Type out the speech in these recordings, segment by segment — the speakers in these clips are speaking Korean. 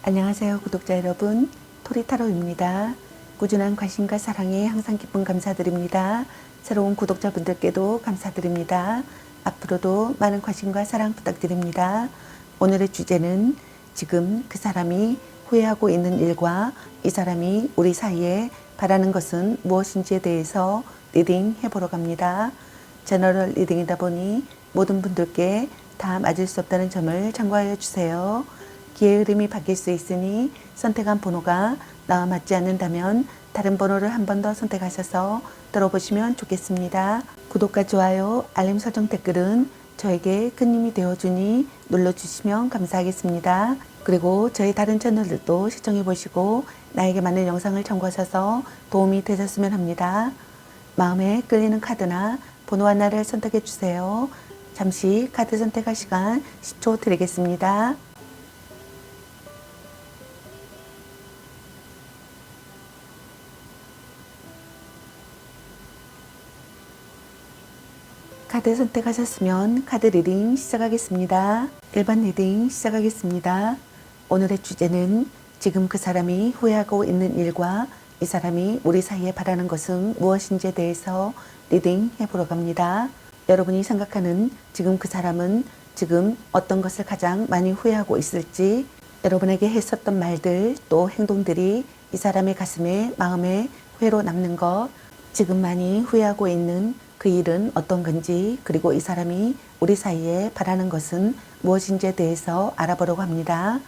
안녕하세요 구독자 여러분, 토리타로입니다. 꾸준한 관심과 사랑에 항상 기쁨 감사드립니다. 새로운 구독자분들께도 감사드립니다. 앞으로도 많은 관심과 사랑 부탁드립니다. 오늘의 주제는 지금 그 사람이 후회하고 있는 일과 이 사람이 우리 사이에 바라는 것은 무엇인지에 대해서 리딩 해보러 갑니다. 제너럴 리딩이다 보니 모든 분들께 다 맞을 수 없다는 점을 참고하여 주세요. 기회의 흐름이 바뀔 수 있으니 선택한 번호가 나와 맞지 않는다면 다른 번호를 한 번 더 선택하셔서 들어보시면 좋겠습니다. 구독과 좋아요, 알림 설정 댓글은 저에게 큰 힘이 되어주니 눌러주시면 감사하겠습니다. 그리고 저희 다른 채널들도 시청해 보시고 나에게 맞는 영상을 참고하셔서 도움이 되셨으면 합니다. 마음에 끌리는 카드나 번호 하나를 선택해 주세요. 잠시 카드 선택할 시간 10초 드리겠습니다. 카드 선택하셨으면 카드 리딩 시작하겠습니다. 1번 리딩 시작하겠습니다. 오늘의 주제는 지금 그 사람이 후회하고 있는 일과 이 사람이 우리 사이에 바라는 것은 무엇인지에 대해서 리딩 해보러 갑니다. 여러분이 생각하는 지금 그 사람은 지금 어떤 것을 가장 많이 후회하고 있을지, 여러분에게 했었던 말들 또 행동들이 이 사람의 가슴에 마음에 후회로 남는 것, 지금 많이 후회하고 있는 그 일은 어떤 건지, 그리고 이 사람이 우리 사이에 바라는 것은 무엇인지에 대해서 알아보려고 합니다.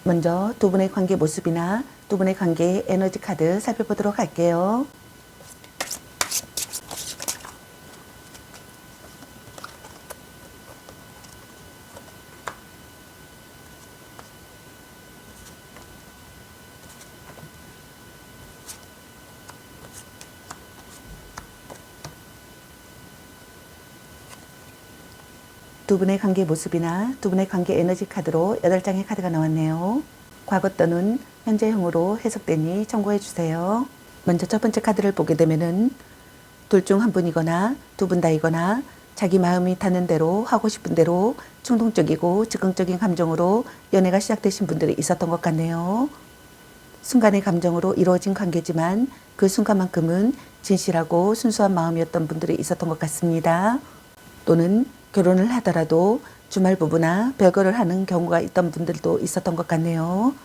먼저 두 분의 관계 모습이나 두 분의 관계 에너지 카드 살펴보도록 할게요. 두 분의 관계 모습이나 두 분의 관계 에너지 카드로 8장의 카드가 나왔네요. 과거 또는 현재형으로 해석되니 참고해 주세요. 먼저 첫 번째 카드를 보게 되면은 둘 중 한 분이거나 두 분 다이거나 자기 마음이 타는 대로 하고 싶은 대로 충동적이고 즉흥적인 감정으로 연애가 시작되신 분들이 있었던 것 같네요. 순간의 감정으로 이루어진 관계지만 그 순간만큼은 진실하고 순수한 마음이었던 분들이 있었던 것 같습니다. 또는 결혼을 하더라도 주말 부부나 별거를 하는 경우가 있던 분들도 있었던 것 같네요.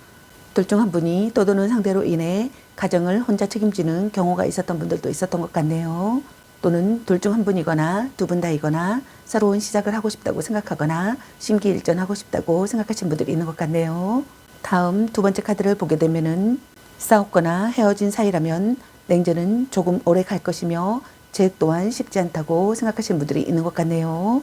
둘 중 한 분이 떠도는 상대로 인해 가정을 혼자 책임지는 경우가 있었던 분들도 있었던 것 같네요. 또는 둘 중 한 분이거나 두 분 다이거나 새로운 시작을 하고 싶다고 생각하거나 심기일전하고 싶다고 생각하신 분들이 있는 것 같네요. 다음 두 번째 카드를 보게 되면은 싸웠거나 헤어진 사이라면 냉전은 조금 오래 갈 것이며 제 또한 쉽지 않다고 생각하시는 분들이 있는 것 같네요.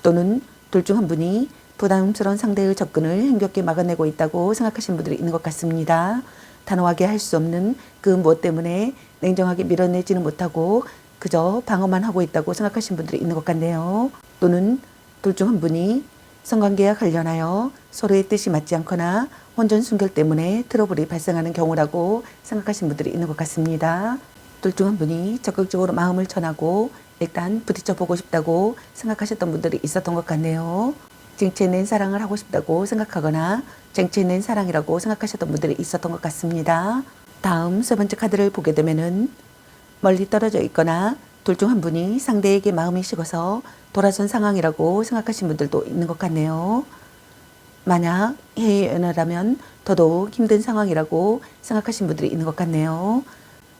또는 둘 중 한 분이 부담스러운 상대의 접근을 힘겹게 막아내고 있다고 생각하시는 분들이 있는 것 같습니다. 단호하게 할 수 없는 그 무엇 때문에 냉정하게 밀어내지는 못하고 그저 방어만 하고 있다고 생각하시는 분들이 있는 것 같네요. 또는 둘 중 한 분이 성관계와 관련하여 서로의 뜻이 맞지 않거나 혼전 순결 때문에 트러블이 발생하는 경우라고 생각하시는 분들이 있는 것 같습니다. 둘 중 한 분이 적극적으로 마음을 전하고 일단 부딪혀 보고 싶다고 생각하셨던 분들이 있었던 것 같네요. 쟁취해낸 사랑을 하고 싶다고 생각하거나 쟁취해낸 사랑이라고 생각하셨던 분들이 있었던 것 같습니다. 다음 세 번째 카드를 보게 되면은 멀리 떨어져 있거나 둘 중 한 분이 상대에게 마음이 식어서 돌아선 상황이라고 생각하신 분들도 있는 것 같네요. 만약 해외 연애라면 더더욱 힘든 상황이라고 생각하신 분들이 있는 것 같네요.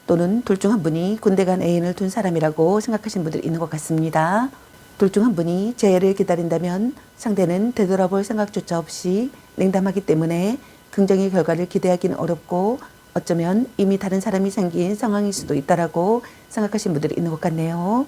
또는 둘 중 한 분이 군대 간 애인을 둔 사람이라고 생각하시는 분들이 있는 것 같습니다. 둘 중 한 분이 재해를 기다린다면 상대는 되돌아볼 생각조차 없이 냉담하기 때문에 긍정의 결과를 기대하기는 어렵고 어쩌면 이미 다른 사람이 생긴 상황일 수도 있다라고 생각하시는 분들이 있는 것 같네요.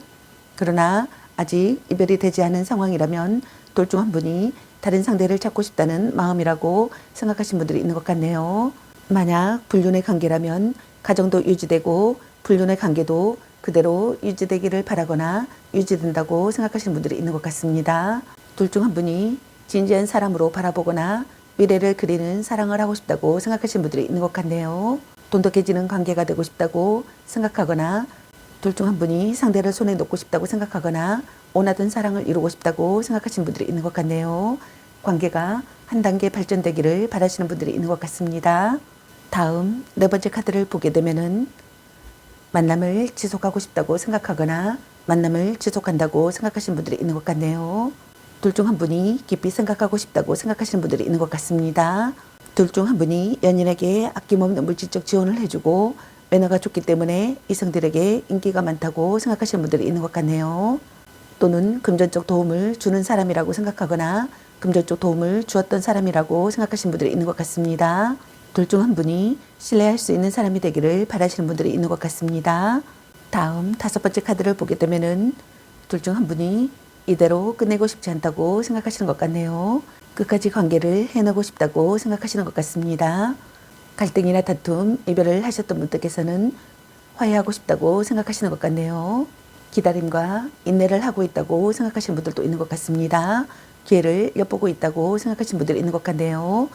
그러나 아직 이별이 되지 않은 상황이라면 둘 중 한 분이 다른 상대를 찾고 싶다는 마음이라고 생각하시는 분들이 있는 것 같네요. 만약 불륜의 관계라면 가정도 유지되고 불륜의 관계도 그대로 유지되기를 바라거나 유지된다고 생각하시는 분들이 있는 것 같습니다. 둘 중 한 분이 진지한 사람으로 바라보거나 미래를 그리는 사랑을 하고 싶다고 생각하시는 분들이 있는 것 같네요. 돈독해지는 관계가 되고 싶다고 생각하거나 둘 중 한 분이 상대를 손에 놓고 싶다고 생각하거나 원하던 사랑을 이루고 싶다고 생각하시는 분들이 있는 것 같네요. 관계가 한 단계 발전되기를 바라시는 분들이 있는 것 같습니다. 다음 네 번째 카드를 보게 되면은 만남을 지속하고 싶다고 생각하거나 만남을 지속한다고 생각하시는 분들이 있는 것 같네요. 둘 중 한 분이 깊이 생각하고 싶다고 생각하시는 분들이 있는 것 같습니다. 둘 중 한 분이 연인에게 아낌없는 물질적 지원을 해주고 매너가 좋기 때문에 이성들에게 인기가 많다고 생각하시는 분들이 있는 것 같네요. 또는 금전적 도움을 주는 사람이라고 생각하거나 금전적 도움을 주었던 사람이라고 생각하시는 분들이 있는 것 같습니다. 둘 중 한 분이 신뢰할 수 있는 사람이 되기를 바라시는 분들이 있는 것 같습니다. 다음 다섯 번째 카드를 보게 되면은 둘 중 한 분이 이대로 끝내고 싶지 않다고 생각하시는 것 같네요. 끝까지 관계를 해내고 싶다고 생각하시는 것 같습니다. 갈등이나 다툼, 이별을 하셨던 분들께서는 화해하고 싶다고 생각하시는 것 같네요. 기다림과 인내를 하고 있다고 생각하시는 분들도 있는 것 같습니다. 기회를 엿보고 있다고 생각하시는 분들이 있는 것 같네요.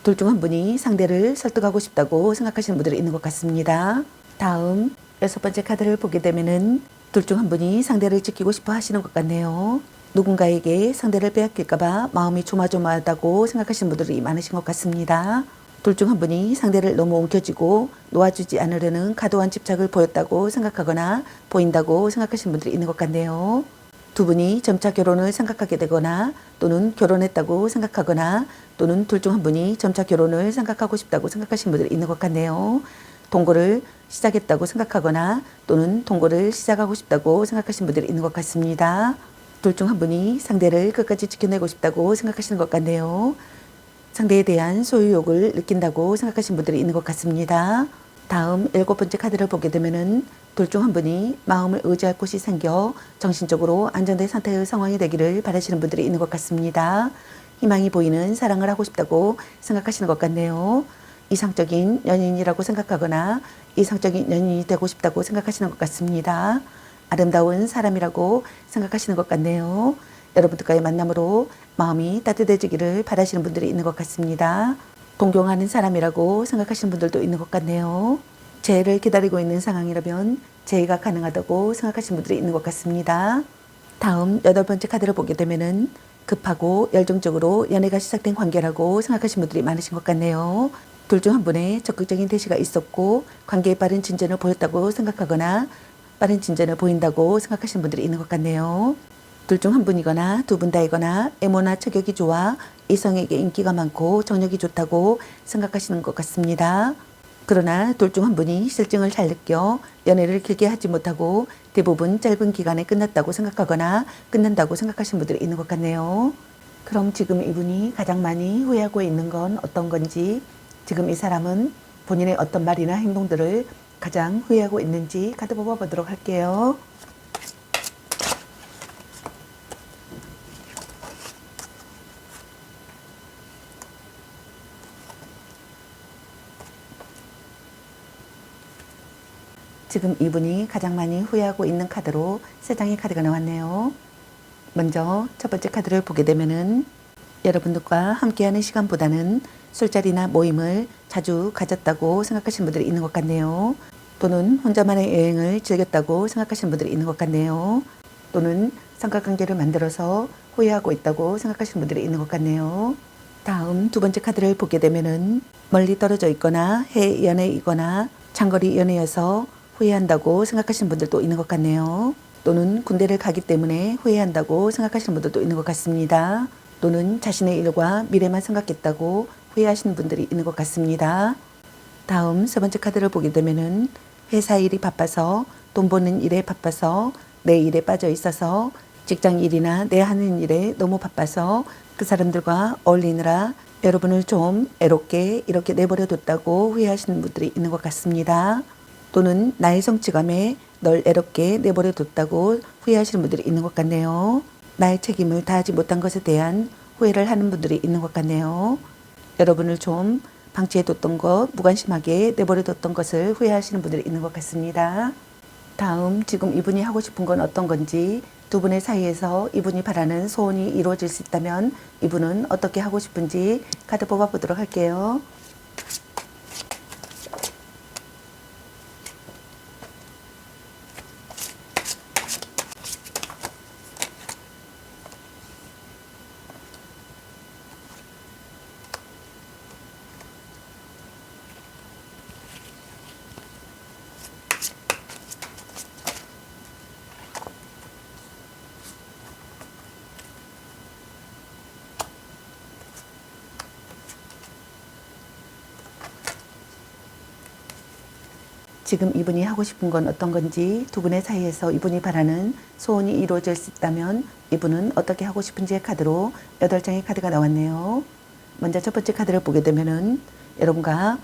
둘 중 한 분이 상대를 설득하고 싶다고 생각하시는 분들이 있는 것 같습니다. 다음 여섯 번째 카드를 보게 되면은 둘 중 한 분이 상대를 지키고 싶어 하시는 것 같네요. 누군가에게 상대를 빼앗길까봐 마음이 조마조마하다고 생각하시는 분들이 많으신 것 같습니다. 둘 중 한 분이 상대를 너무 옮겨지고 놓아주지 않으려는 과도한 집착을 보였다고 생각하거나 보인다고 생각하시는 분들이 있는 것 같네요. 두 분이 점차 결혼을 생각하게 되거나 또는 결혼했다고 생각하거나 또는 둘 중 한 분이 점차 결혼을 생각하고 싶다고 생각하시는 분들이 있는 것 같네요. 동거를 시작했다고 생각하거나 또는 동거를 시작하고 싶다고 생각하시는 분들이 있는 것 같습니다. 둘 중 한 분이 상대를 끝까지 지켜내고 싶다고 생각하시는 것 같네요. 상대에 대한 소유욕을 느낀다고 생각하시는 분들이 있는 것 같습니다. 다음 일곱 번째 카드를 보게 되면은 둘 중 한 분이 마음을 의지할 곳이 생겨 정신적으로 안정된 상태의 상황이 되기를 바라시는 분들이 있는 것 같습니다. 희망이 보이는 사랑을 하고 싶다고 생각하시는 것 같네요. 이상적인 연인이라고 생각하거나 이상적인 연인이 되고 싶다고 생각하시는 것 같습니다. 아름다운 사람이라고 생각하시는 것 같네요. 여러분들과의 만남으로 마음이 따뜻해지기를 바라시는 분들이 있는 것 같습니다. 동경하는 사람이라고 생각하시는 분들도 있는 것 같네요. 재해를 기다리고 있는 상황이라면 재해가 가능하다고 생각하시는 분들이 있는 것 같습니다. 다음 여덟 번째 카드를 보게 되면은 급하고 열정적으로 연애가 시작된 관계라고 생각하시는 분들이 많으신 것 같네요. 둘 중 한 분의 적극적인 대시가 있었고 관계에 빠른 진전을 보였다고 생각하거나 빠른 진전을 보인다고 생각하시는 분들이 있는 것 같네요. 둘 중 한 분이거나 두 분 다이거나 애모나 체격이 좋아 이성에게 인기가 많고 정력이 좋다고 생각하시는 것 같습니다. 그러나 둘 중 한 분이 실증을 잘 느껴 연애를 길게 하지 못하고 대부분 짧은 기간에 끝났다고 생각하거나 끝난다고 생각하시는 분들이 있는 것 같네요. 그럼 지금 이분이 가장 많이 후회하고 있는 건 어떤 건지, 지금 이 사람은 본인의 어떤 말이나 행동들을 가장 후회하고 있는지 카드 뽑아보도록 할게요. 지금 이분이 가장 많이 후회하고 있는 카드로 세 장의 카드가 나왔네요. 먼저 첫 번째 카드를 보게 되면은 여러분들과 함께하는 시간보다는 술자리나 모임을 자주 가졌다고 생각하시는 분들이 있는 것 같네요. 또는 혼자만의 여행을 즐겼다고 생각하시는 분들이 있는 것 같네요. 또는 삼각관계를 만들어서 후회하고 있다고 생각하시는 분들이 있는 것 같네요. 다음 두 번째 카드를 보게 되면은 멀리 떨어져 있거나 해외 연애이거나 장거리 연애여서 후회한다고 생각하시는 분들도 있는 것 같네요. 또는 군대를 가기 때문에 후회한다고 생각하시는 분들도 있는 것 같습니다. 또는 자신의 일과 미래만 생각했다고 후회하시는 분들이 있는 것 같습니다. 다음 세 번째 카드를 보게 되면은 회사 일이 바빠서 돈 버는 일에 바빠서 내 일에 빠져 있어서 직장 일이나 내 하는 일에 너무 바빠서 그 사람들과 어울리느라 여러분을 좀 애롭게 이렇게 내버려 뒀다고 후회하시는 분들이 있는 것 같습니다. 또는 나의 성취감에 널 애롭게 내버려 뒀다고 후회하시는 분들이 있는 것 같네요. 나의 책임을 다하지 못한 것에 대한 후회를 하는 분들이 있는 것 같네요. 여러분을 좀 방치해뒀던 것, 무관심하게 내버려뒀던 것을 후회하시는 분들이 있는 것 같습니다. 다음 지금 이분이 하고 싶은 건 어떤 건지, 두 분의 사이에서 이분이 바라는 소원이 이루어질 수 있다면 이분은 어떻게 하고 싶은지 카드 뽑아보도록 할게요. 지금 이분이 하고 싶은 건 어떤 건지, 두 분의 사이에서 이분이 바라는 소원이 이루어질 수 있다면 이분은 어떻게 하고 싶은지의 카드로 8장의 카드가 나왔네요. 먼저 첫 번째 카드를 보게 되면은 여러분과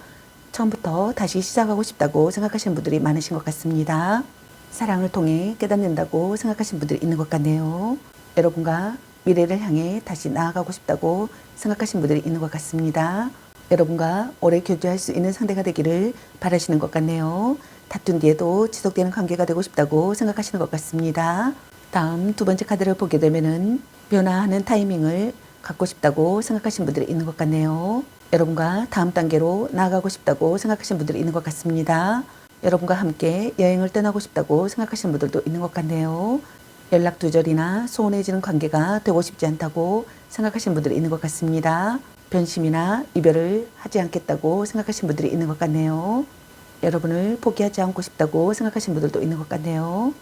처음부터 다시 시작하고 싶다고 생각하시는 분들이 많으신 것 같습니다. 사랑을 통해 깨닫는다고 생각하시는 분들이 있는 것 같네요. 여러분과 미래를 향해 다시 나아가고 싶다고 생각하시는 분들이 있는 것 같습니다. 여러분과 오래 교제할 수 있는 상대가 되기를 바라시는 것 같네요. 다툰 뒤에도 지속되는 관계가 되고 싶다고 생각하시는 것 같습니다. 다음 두 번째 카드를 보게 되면은 변화하는 타이밍을 갖고 싶다고 생각하시는 분들이 있는 것 같네요. 여러분과 다음 단계로 나아가고 싶다고 생각하시는 분들이 있는 것 같습니다. 여러분과 함께 여행을 떠나고 싶다고 생각하시는 분들도 있는 것 같네요. 연락 두절이나 소원해지는 관계가 되고 싶지 않다고 생각하시는 분들이 있는 것 같습니다. 변심이나 이별을 하지 않겠다고 생각하시는 분들이 있는 것 같네요. 여러분을 포기하지 않고 싶다고 생각하시는 분들도 있는 것 같네요.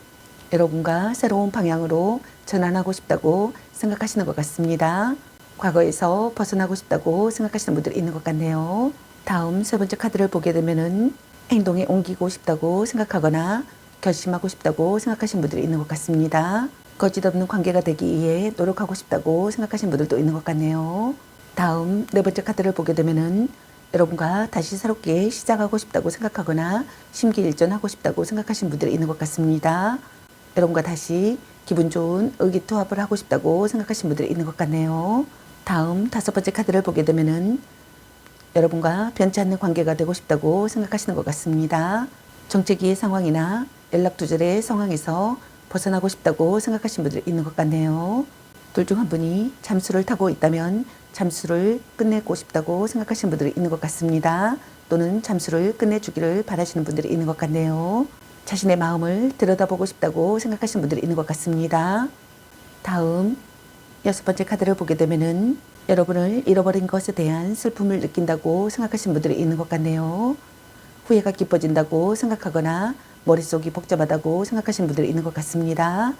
여러분과 새로운 방향으로 전환하고 싶다고 생각하시는 것 같습니다. 과거에서 벗어나고 싶다고 생각하시는 분들이 있는 것 같네요. 다음 세 번째 카드를 보게 되면은 행동에 옮기고 싶다고 생각하거나 결심하고 싶다고 생각하시는 분들이 있는 것 같습니다. 거짓 없는 관계가 되기 위해 노력하고 싶다고 생각하시는 분들도 있는 것 같네요. 다음 네 번째 카드를 보게 되면은 여러분과 다시 새롭게 시작하고 싶다고 생각하거나 심기일전하고 싶다고 생각하시는 분들이 있는 것 같습니다. 여러분과 다시 기분 좋은 의기투합을 하고 싶다고 생각하시는 분들이 있는 것 같네요. 다음 다섯 번째 카드를 보게 되면은 여러분과 변치 않는 관계가 되고 싶다고 생각하시는 것 같습니다. 정체기의 상황이나 연락두절의 상황에서 벗어나고 싶다고 생각하시는 분들이 있는 것 같네요. 둘 중 한 분이 잠수를 타고 있다면 잠수를 끝내고 싶다고 생각하시는 분들이 있는 것 같습니다. 또는 잠수를 끝내주기를 바라시는 분들이 있는 것 같네요. 자신의 마음을 들여다보고 싶다고 생각하시는 분들이 있는 것 같습니다. 다음 여섯 번째 카드를 보게 되면은 여러분을 잃어버린 것에 대한 슬픔을 느낀다고 생각하시는 분들이 있는 것 같네요. 후회가 깊어진다고 생각하거나 머릿속이 복잡하다고 생각하시는 분들이 있는 것 같습니다.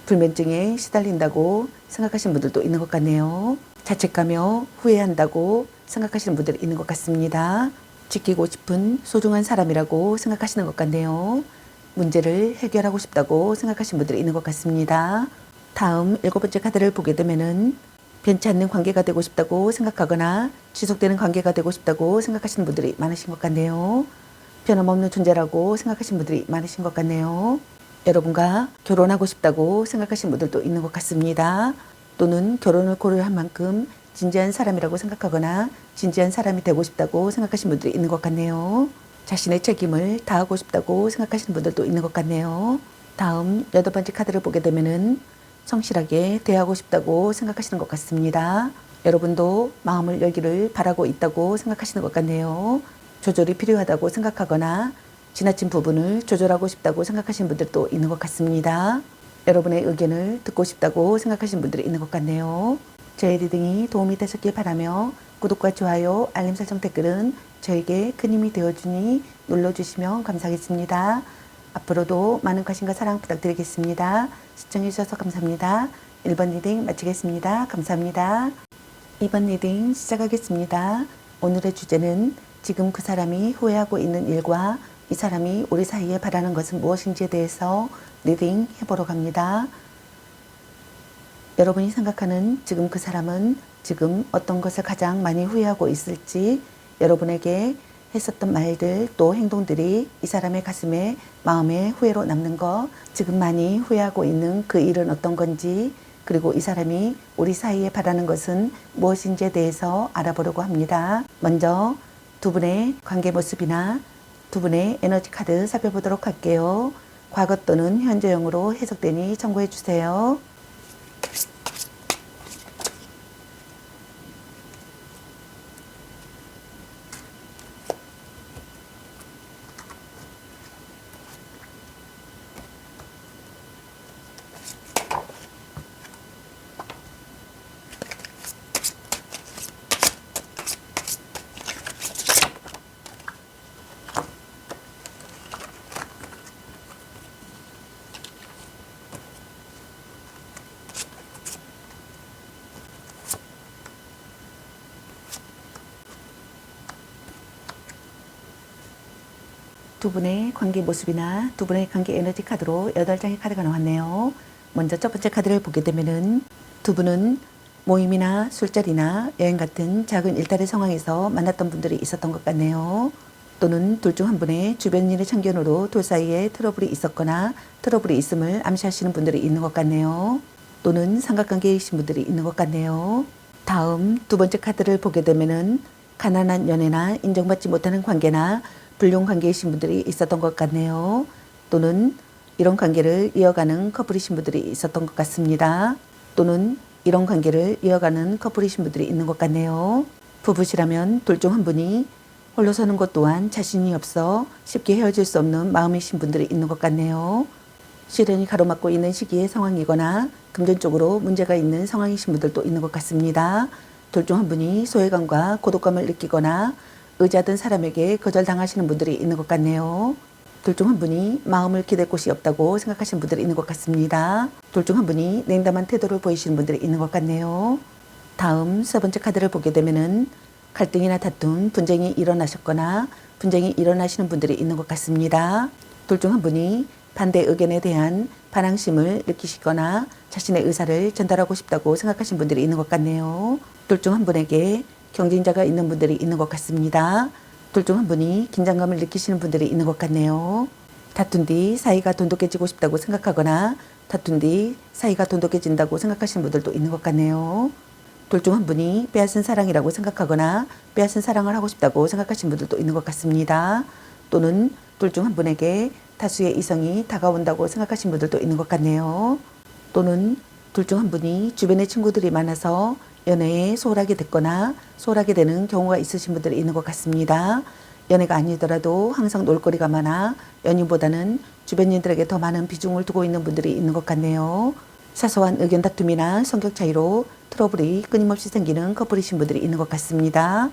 불면증에 시달린다고 생각하시는 분들도 있는 것 같네요. 자책하며 후회한다고 생각하시는 분들이 있는 것 같습니다. 지키고 싶은 소중한 사람이라고 생각하시는 것 같네요. 문제를 해결하고 싶다고 생각하시는 분들이 있는 것 같습니다. 다음 일곱 번째 카드를 보게 되면은 변치 않는 관계가 되고 싶다고 생각하거나 지속되는 관계가 되고 싶다고 생각하시는 분들이 많으신 것 같네요. 변함없는 존재라고 생각하시는 분들이 많으신 것 같네요. 여러분과 결혼하고 싶다고 생각하시는 분들도 있는 것 같습니다. 또는 결혼을 고려할 만큼 진지한 사람이라고 생각하거나 진지한 사람이 되고 싶다고 생각하시는 분들이 있는 것 같네요. 자신의 책임을 다하고 싶다고 생각하시는 분들도 있는 것 같네요. 다음 여덟 번째 카드를 보게 되면은 성실하게 대하고 싶다고 생각하시는 것 같습니다. 여러분도 마음을 열기를 바라고 있다고 생각하시는 것 같네요. 조절이 필요하다고 생각하거나 지나친 부분을 조절하고 싶다고 생각하시는 분들도 있는 것 같습니다. 여러분의 의견을 듣고 싶다고 생각하시는 분들이 있는 것 같네요. 저의 리딩이 도움이 되셨길 바라며 구독과 좋아요, 알림 설정 댓글은 저에게 큰 힘이 되어주니 눌러주시면 감사하겠습니다. 앞으로도 많은 관심과 사랑 부탁드리겠습니다. 시청해주셔서 감사합니다. 1번 리딩 마치겠습니다. 감사합니다. 2번 리딩 시작하겠습니다. 오늘의 주제는 지금 그 사람이 후회하고 있는 일과 이 사람이 우리 사이에 바라는 것은 무엇인지에 대해서 리딩 해보러 갑니다. 여러분이 생각하는 지금 그 사람은 지금 어떤 것을 가장 많이 후회하고 있을지, 여러분에게 했었던 말들 또 행동들이 이 사람의 가슴에 마음에 후회로 남는 것, 지금 많이 후회하고 있는 그 일은 어떤 건지, 그리고 이 사람이 우리 사이에 바라는 것은 무엇인지에 대해서 알아보려고 합니다. 먼저 두 분의 관계 모습이나 두 분의 에너지 카드 살펴보도록 할게요. 과거 또는 현재형으로 해석되니 참고해 주세요. 두 분의 관계 모습이나 두 분의 관계 에너지 카드로 8장의 카드가 나왔네요. 먼저 첫 번째 카드를 보게 되면은 두 분은 모임이나 술자리나 여행 같은 작은 일탈의 상황에서 만났던 분들이 있었던 것 같네요. 또는 둘 중 한 분의 주변 일의 참견으로 둘 사이에 트러블이 있었거나 트러블이 있음을 암시하시는 분들이 있는 것 같네요. 또는 삼각관계이신 분들이 있는 것 같네요. 다음 두 번째 카드를 보게 되면은 가난한 연애나 인정받지 못하는 관계나 불륜 관계이신 분들이 있었던 것 같네요. 또는 이런 관계를 이어가는 커플이신 분들이 있었던 것 같습니다. 또는 이런 관계를 이어가는 커플이신 분들이 있는 것 같네요. 부부시라면 둘 중 한 분이 홀로 서는 것 또한 자신이 없어 쉽게 헤어질 수 없는 마음이신 분들이 있는 것 같네요. 시련이 가로막고 있는 시기의 상황이거나 금전적으로 문제가 있는 상황이신 분들도 있는 것 같습니다. 둘 중 한 분이 소외감과 고독감을 느끼거나 의지하던 사람에게 거절당하시는 분들이 있는 것 같네요. 둘 중 한 분이 마음을 기댈 곳이 없다고 생각하시는 분들이 있는 것 같습니다. 둘 중 한 분이 냉담한 태도를 보이시는 분들이 있는 것 같네요. 다음 세 번째 카드를 보게 되면은 갈등이나 다툼, 분쟁이 일어나셨거나 분쟁이 일어나시는 분들이 있는 것 같습니다. 둘 중 한 분이 반대 의견에 대한 반항심을 느끼시거나 자신의 의사를 전달하고 싶다고 생각하시는 분들이 있는 것 같네요. 둘 중 한 분에게 경쟁자가 있는 분들이 있는 것 같습니다. 둘 중 한 분이 긴장감을 느끼시는 분들이 있는 것 같네요. 다툰 뒤 사이가 돈독해지고 싶다고 생각하거나 다툰 뒤 사이가 돈독해진다고 생각하시는 분들도 있는 것 같네요. 둘 중 한 분이 빼앗은 사랑이라고 생각하거나 빼앗은 사랑을 하고 싶다고 생각하시는 분들도 있는 것 같습니다. 또는 둘 중 한 분에게 다수의 이성이 다가온다고 생각하시는 분들도 있는 것 같네요. 또는 둘 중 한 분이 주변에 친구들이 많아서 연애에 소홀하게 됐거나 소홀하게 되는 경우가 있으신 분들이 있는 것 같습니다. 연애가 아니더라도 항상 놀거리가 많아 연인보다는 주변인들에게 더 많은 비중을 두고 있는 분들이 있는 것 같네요. 사소한 의견 다툼이나 성격 차이로 트러블이 끊임없이 생기는 커플이신 분들이 있는 것 같습니다.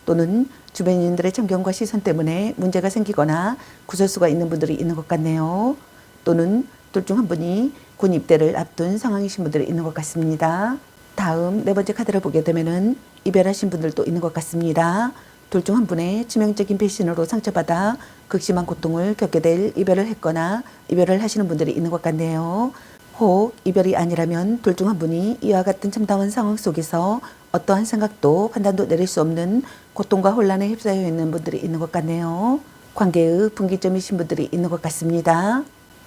또는 주변인들의 참견과 시선 때문에 문제가 생기거나 구설수가 있는 분들이 있는 것 같네요. 또는 둘 중 한 분이 군 입대를 앞둔 상황이신 분들이 있는 것 같습니다. 다음 네 번째 카드를 보게 되면은 이별하신 분들도 있는 것 같습니다. 둘 중 한 분의 치명적인 배신으로 상처받아 극심한 고통을 겪게 될 이별을 했거나 이별을 하시는 분들이 있는 것 같네요. 혹 이별이 아니라면 둘 중 한 분이 이와 같은 참담한 상황 속에서 어떠한 생각도 판단도 내릴 수 없는 고통과 혼란에 휩싸여 있는 분들이 있는 것 같네요. 관계의 분기점이신 분들이 있는 것 같습니다.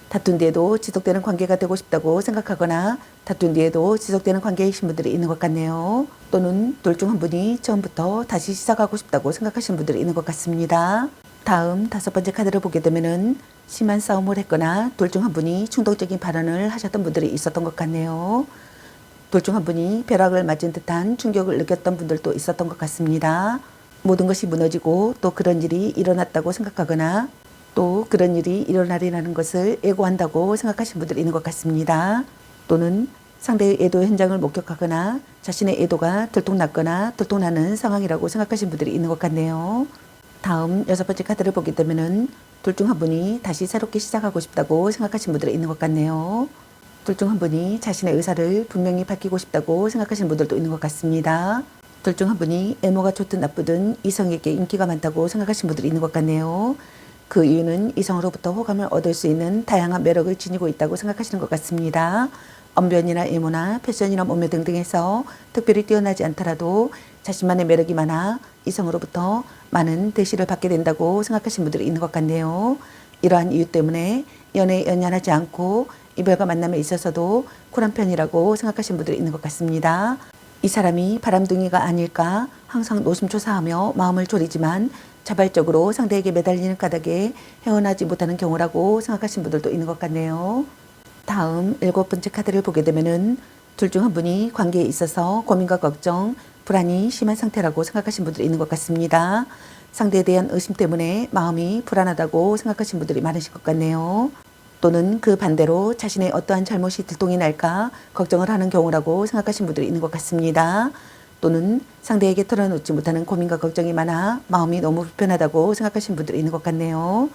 다툰 뒤에도 지속되는 관계가 되고 싶다고 생각하거나 다툰 뒤에도 지속되는 관계이신 분들이 있는 것 같네요. 또는 둘 중 한 분이 처음부터 다시 시작하고 싶다고 생각하시는 분들이 있는 것 같습니다. 다음 다섯 번째 카드를 보게 되면은 심한 싸움을 했거나 둘 중 한 분이 충동적인 발언을 하셨던 분들이 있었던 것 같네요. 둘 중 한 분이 벼락을 맞은 듯한 충격을 느꼈던 분들도 있었던 것 같습니다. 모든 것이 무너지고 또 그런 일이 일어났다고 생각하거나 또 그런 일이 일어나리라는 것을 예고한다고 생각하시는 분들이 있는 것 같습니다. 또는 상대의 애도 현장을 목격하거나 자신의 애도가 들통났거나 들통나는 상황이라고 생각하시는 분들이 있는 것 같네요. 다음 여섯 번째 카드를 보게 되면은 둘 중 한 분이 다시 새롭게 시작하고 싶다고 생각하시는 분들이 있는 것 같네요. 둘 중 한 분이 자신의 의사를 분명히 밝히고 싶다고 생각하시는 분들도 있는 것 같습니다. 둘 중 한 분이 외모가 좋든 나쁘든 이성에게 인기가 많다고 생각하시는 분들이 있는 것 같네요. 그 이유는 이성으로부터 호감을 얻을 수 있는 다양한 매력을 지니고 있다고 생각하시는 것 같습니다. 언변이나 외모나 패션이나 몸매 등등에서 특별히 뛰어나지 않더라도 자신만의 매력이 많아 이성으로부터 많은 대시를 받게 된다고 생각하시는 분들이 있는 것 같네요. 이러한 이유 때문에 연애에 연연하지 않고 이별과 만남에 있어서도 쿨한 편이라고 생각하시는 분들이 있는 것 같습니다. 이 사람이 바람둥이가 아닐까 항상 노심초사하며 마음을 졸이지만 자발적으로 상대에게 매달리는 까닭에 헤어나지 못하는 경우라고 생각하시는 분들도 있는 것 같네요. 다음 일곱 번째 카드를 보게 되면은 둘 중 한 분이 관계에 있어서 고민과 걱정, 불안이 심한 상태라고 생각하시는 분들이 있는 것 같습니다. 상대에 대한 의심 때문에 마음이 불안하다고 생각하시는 분들이 많으실 것 같네요. 또는 그 반대로 자신의 어떠한 잘못이 들통이 날까 걱정을 하는 경우라고 생각하시는 분들이 있는 것 같습니다. 또는 상대에게 털어놓지 못하는 고민과 걱정이 많아 마음이 너무 불편하다고 생각하시는 분들이 있는 것 같네요.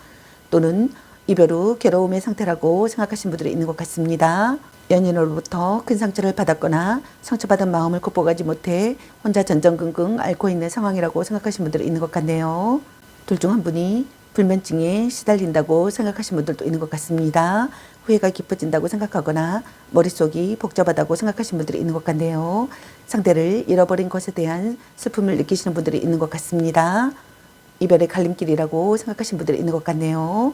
또는 이별 후 괴로움의 상태라고 생각하시는 분들이 있는 것 같습니다. 연인으로부터 큰 상처를 받았거나 상처받은 마음을 극복하지 못해 혼자 전전긍긍 앓고 있는 상황이라고 생각하시는 분들이 있는 것 같네요. 둘 중 한 분이 불면증에 시달린다고 생각하시는 분들도 있는 것 같습니다. 후회가 깊어진다고 생각하거나 머릿속이 복잡하다고 생각하시는 분들이 있는 것 같네요. 상대를 잃어버린 것에 대한 슬픔을 느끼시는 분들이 있는 것 같습니다. 이별의 갈림길이라고 생각하시는 분들이 있는 것 같네요.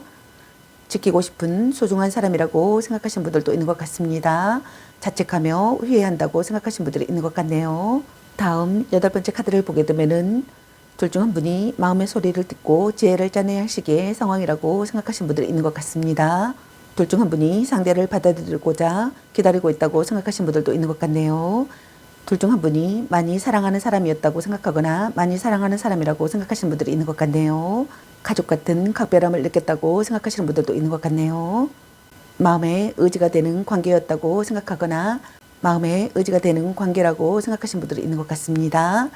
지키고 싶은 소중한 사람이라고 생각하시는 분들도 있는 것 같습니다. 자책하며 후회한다고 생각하시는 분들이 있는 것 같네요. 다음 8번째 카드를 보게 되면은 둘 중 한 분이 마음의 소리를 듣고 지혜를 짜내야 할 시기의 상황이라고 생각하시는 분들이 있는 것 같습니다. 둘 중 한 분이 상대를 받아들이고자 기다리고 있다고 생각하시는 분들도 있는 것 같네요. 둘 중 한 분이 많이 사랑하는 사람이었다고 생각하거나 많이 사랑하는 사람이라고 생각하시는 분들이 있는 것 같네요. 가족 같은 각별함을 느꼈다고 생각하시는 분들도 있는 것 같네요. 마음의 의지가 되는 관계였다고 생각하거나 마음의 의지가 되는 관계라고 생각하시는 분들이 있는 것 같습니다.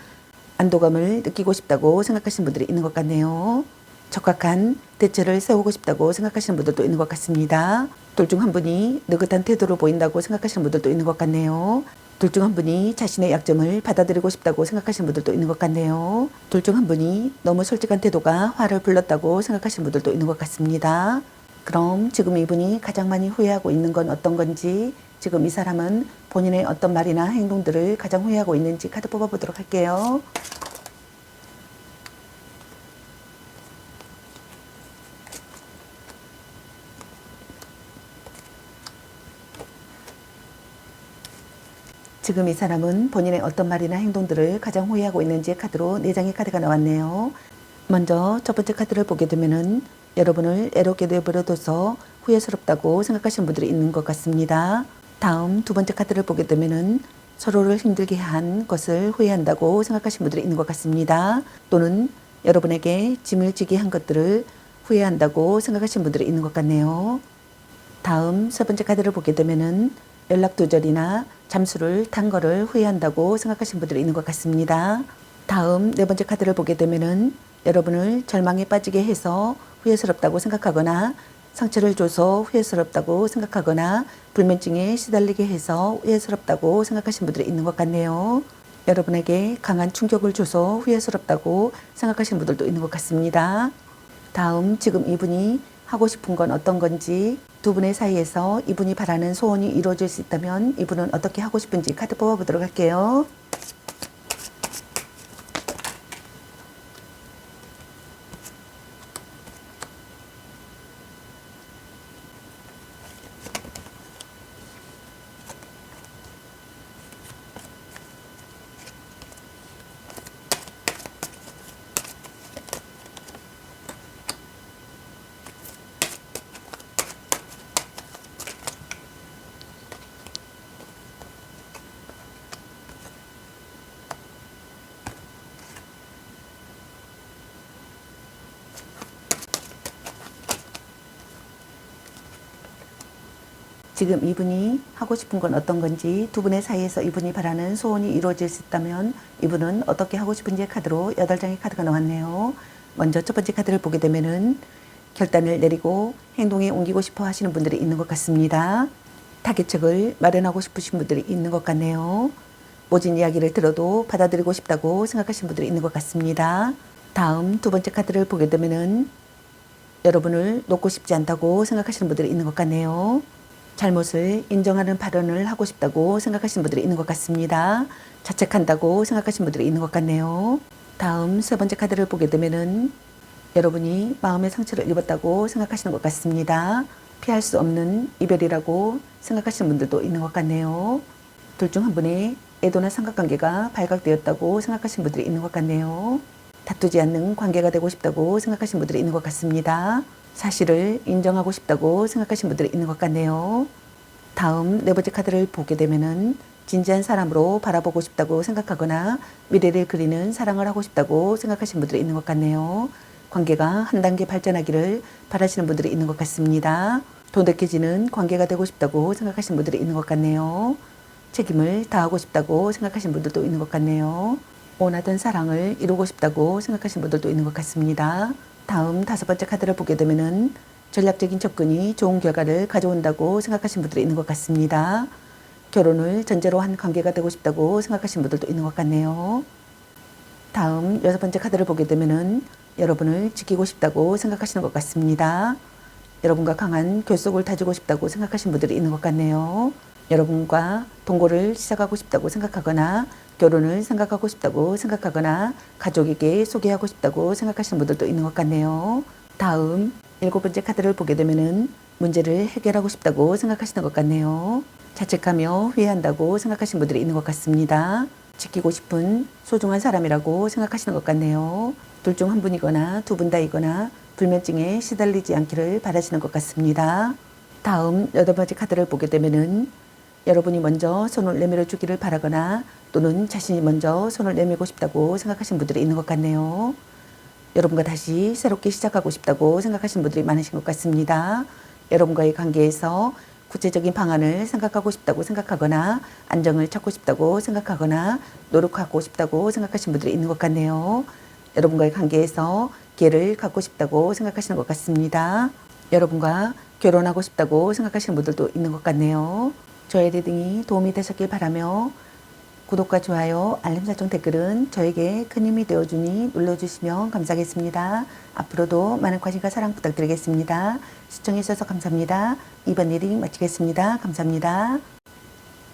안도감을 느끼고 싶다고 생각하시는 분들이 있는 것 같네요. 적합한 대처를 세우고 싶다고 생각하시는 분들도 있는 것 같습니다. 둘 중 한 분이 느긋한 태도를 보인다고 생각하시는 분들도 있는 것 같네요. 둘 중 한 분이 자신의 약점을 받아들이고 싶다고 생각하시는 분들도 있는 것 같네요. 둘 중 한 분이 너무 솔직한 태도가 화를 불렀다고 생각하시는 분들도 있는 것 같습니다. 그럼 지금 이분이 가장 많이 후회하고 있는 건 어떤 건지, 지금 이 사람은 본인의 어떤 말이나 행동들을 가장 후회하고 있는지 카드 뽑아보도록 할게요. 지금 이 사람은 본인의 어떤 말이나 행동들을 가장 후회하고 있는지 카드로 4장의 카드가 나왔네요. 먼저 첫 번째 카드를 보게 되면은 여러분을 애롭게 내버려둬서 후회스럽다고 생각하시는 분들이 있는 것 같습니다. 다음 두 번째 카드를 보게 되면은 서로를 힘들게 한 것을 후회한다고 생각하시는 분들이 있는 것 같습니다. 또는 여러분에게 짐을 지게 한 것들을 후회한다고 생각하시는 분들이 있는 것 같네요. 다음 세 번째 카드를 보게 되면은 연락 두절이나 잠수를 탄 거를 후회한다고 생각하시는 분들이 있는 것 같습니다. 다음 네 번째 카드를 보게 되면은 여러분을 절망에 빠지게 해서 후회스럽다고 생각하거나 상처를 줘서 후회스럽다고 생각하거나 불면증에 시달리게 해서 후회스럽다고 생각하시는 분들이 있는 것 같네요. 여러분에게 강한 충격을 줘서 후회스럽다고 생각하시는 분들도 있는 것 같습니다. 다음 지금 이분이 하고 싶은 건 어떤 건지, 두 분의 사이에서 이분이 바라는 소원이 이루어질 수 있다면 이분은 어떻게 하고 싶은지 카드 뽑아보도록 할게요. 지금 이분이 하고 싶은 건 어떤 건지, 두 분의 사이에서 이분이 바라는 소원이 이루어질 수 있다면 이분은 어떻게 하고 싶은지 카드로 8장의 카드가 나왔네요. 먼저 첫 번째 카드를 보게 되면은 결단을 내리고 행동에 옮기고 싶어 하시는 분들이 있는 것 같습니다. 타개책을 마련하고 싶으신 분들이 있는 것 같네요. 모진 이야기를 들어도 받아들이고 싶다고 생각하시는 분들이 있는 것 같습니다. 다음 두 번째 카드를 보게 되면은 여러분을 놓고 싶지 않다고 생각하시는 분들이 있는 것 같네요. 잘못을 인정하는 발언을 하고 싶다고 생각하시는 분들이 있는 것 같습니다. 자책한다고 생각하시는 분들이 있는 것 같네요. 다음 세 번째 카드를 보게 되면은 여러분이 마음의 상처를 입었다고 생각하시는 것 같습니다. 피할 수 없는 이별이라고 생각하시는 분들도 있는 것 같네요. 둘 중 한 분의 애도나 삼각관계가 발각되었다고 생각하시는 분들이 있는 것 같네요. 다투지 않는 관계가 되고 싶다고 생각하시는 분들이 있는 것 같습니다. 사실을 인정하고 싶다고 생각하시는 분들이 있는 것 같네요. 다음 네 번째 카드를 보게 되면은 진지한 사람으로 바라보고 싶다고 생각하거나 미래를 그리는 사랑을 하고 싶다고 생각하시는 분들이 있는 것 같네요. 관계가 한 단계 발전하기를 바라시는 분들이 있는 것 같습니다. 돈독해지는 관계가 되고 싶다고 생각하시는 분들이 있는 것 같네요. 책임을 다하고 싶다고 생각하시는 분들도 있는 것 같네요. 원하던 사랑을 이루고 싶다고 생각하시는 분들도 있는 것 같습니다. 다음 다섯 번째 카드를 보게 되면은 전략적인 접근이 좋은 결과를 가져온다고 생각하시는 분들이 있는 것 같습니다. 결혼을 전제로 한 관계가 되고 싶다고 생각하시는 분들도 있는 것 같네요. 다음 여섯 번째 카드를 보게 되면은 여러분을 지키고 싶다고 생각하시는 것 같습니다. 여러분과 강한 결속을 다지고 싶다고 생각하시는 분들이 있는 것 같네요. 여러분과 동거를 시작하고 싶다고 생각하거나 결혼을 생각하고 싶다고 생각하거나 가족에게 소개하고 싶다고 생각하시는 분들도 있는 것 같네요. 다음 일곱 번째 카드를 보게 되면은 문제를 해결하고 싶다고 생각하시는 것 같네요. 자책하며 후회한다고 생각하시는 분들이 있는 것 같습니다. 지키고 싶은 소중한 사람이라고 생각하시는 것 같네요. 둘 중 한 분이거나 두 분 다이거나 불면증에 시달리지 않기를 바라시는 것 같습니다. 다음 여덟 번째 카드를 보게 되면은 여러분이 먼저 손을 내밀어 주기를 바라거나 또는 자신이 먼저 손을 내밀고 싶다고 생각하시는 분들이 있는 것 같네요. 여러분과 다시 새롭게 시작하고 싶다고 생각하시는 분들이 많으신 것 같습니다. 여러분과의 관계에서 구체적인 방안을 생각하고 싶다고 생각하거나 안정을 찾고 싶다고 생각하거나 노력하고 싶다고 생각하시는 분들이 있는 것 같네요. 여러분과의 관계에서 기회를 갖고 싶다고 생각하시는 것 같습니다. 여러분과 결혼하고 싶다고 생각하시는 분들도 있는 것 같네요. 저의 리딩이 도움이 되셨길 바라며 구독과 좋아요, 알림 설정 댓글은 저에게 큰 힘이 되어주니 눌러주시면 감사하겠습니다. 앞으로도 많은 관심과 사랑 부탁드리겠습니다. 시청해주셔서 감사합니다. 2번 리딩 마치겠습니다. 감사합니다.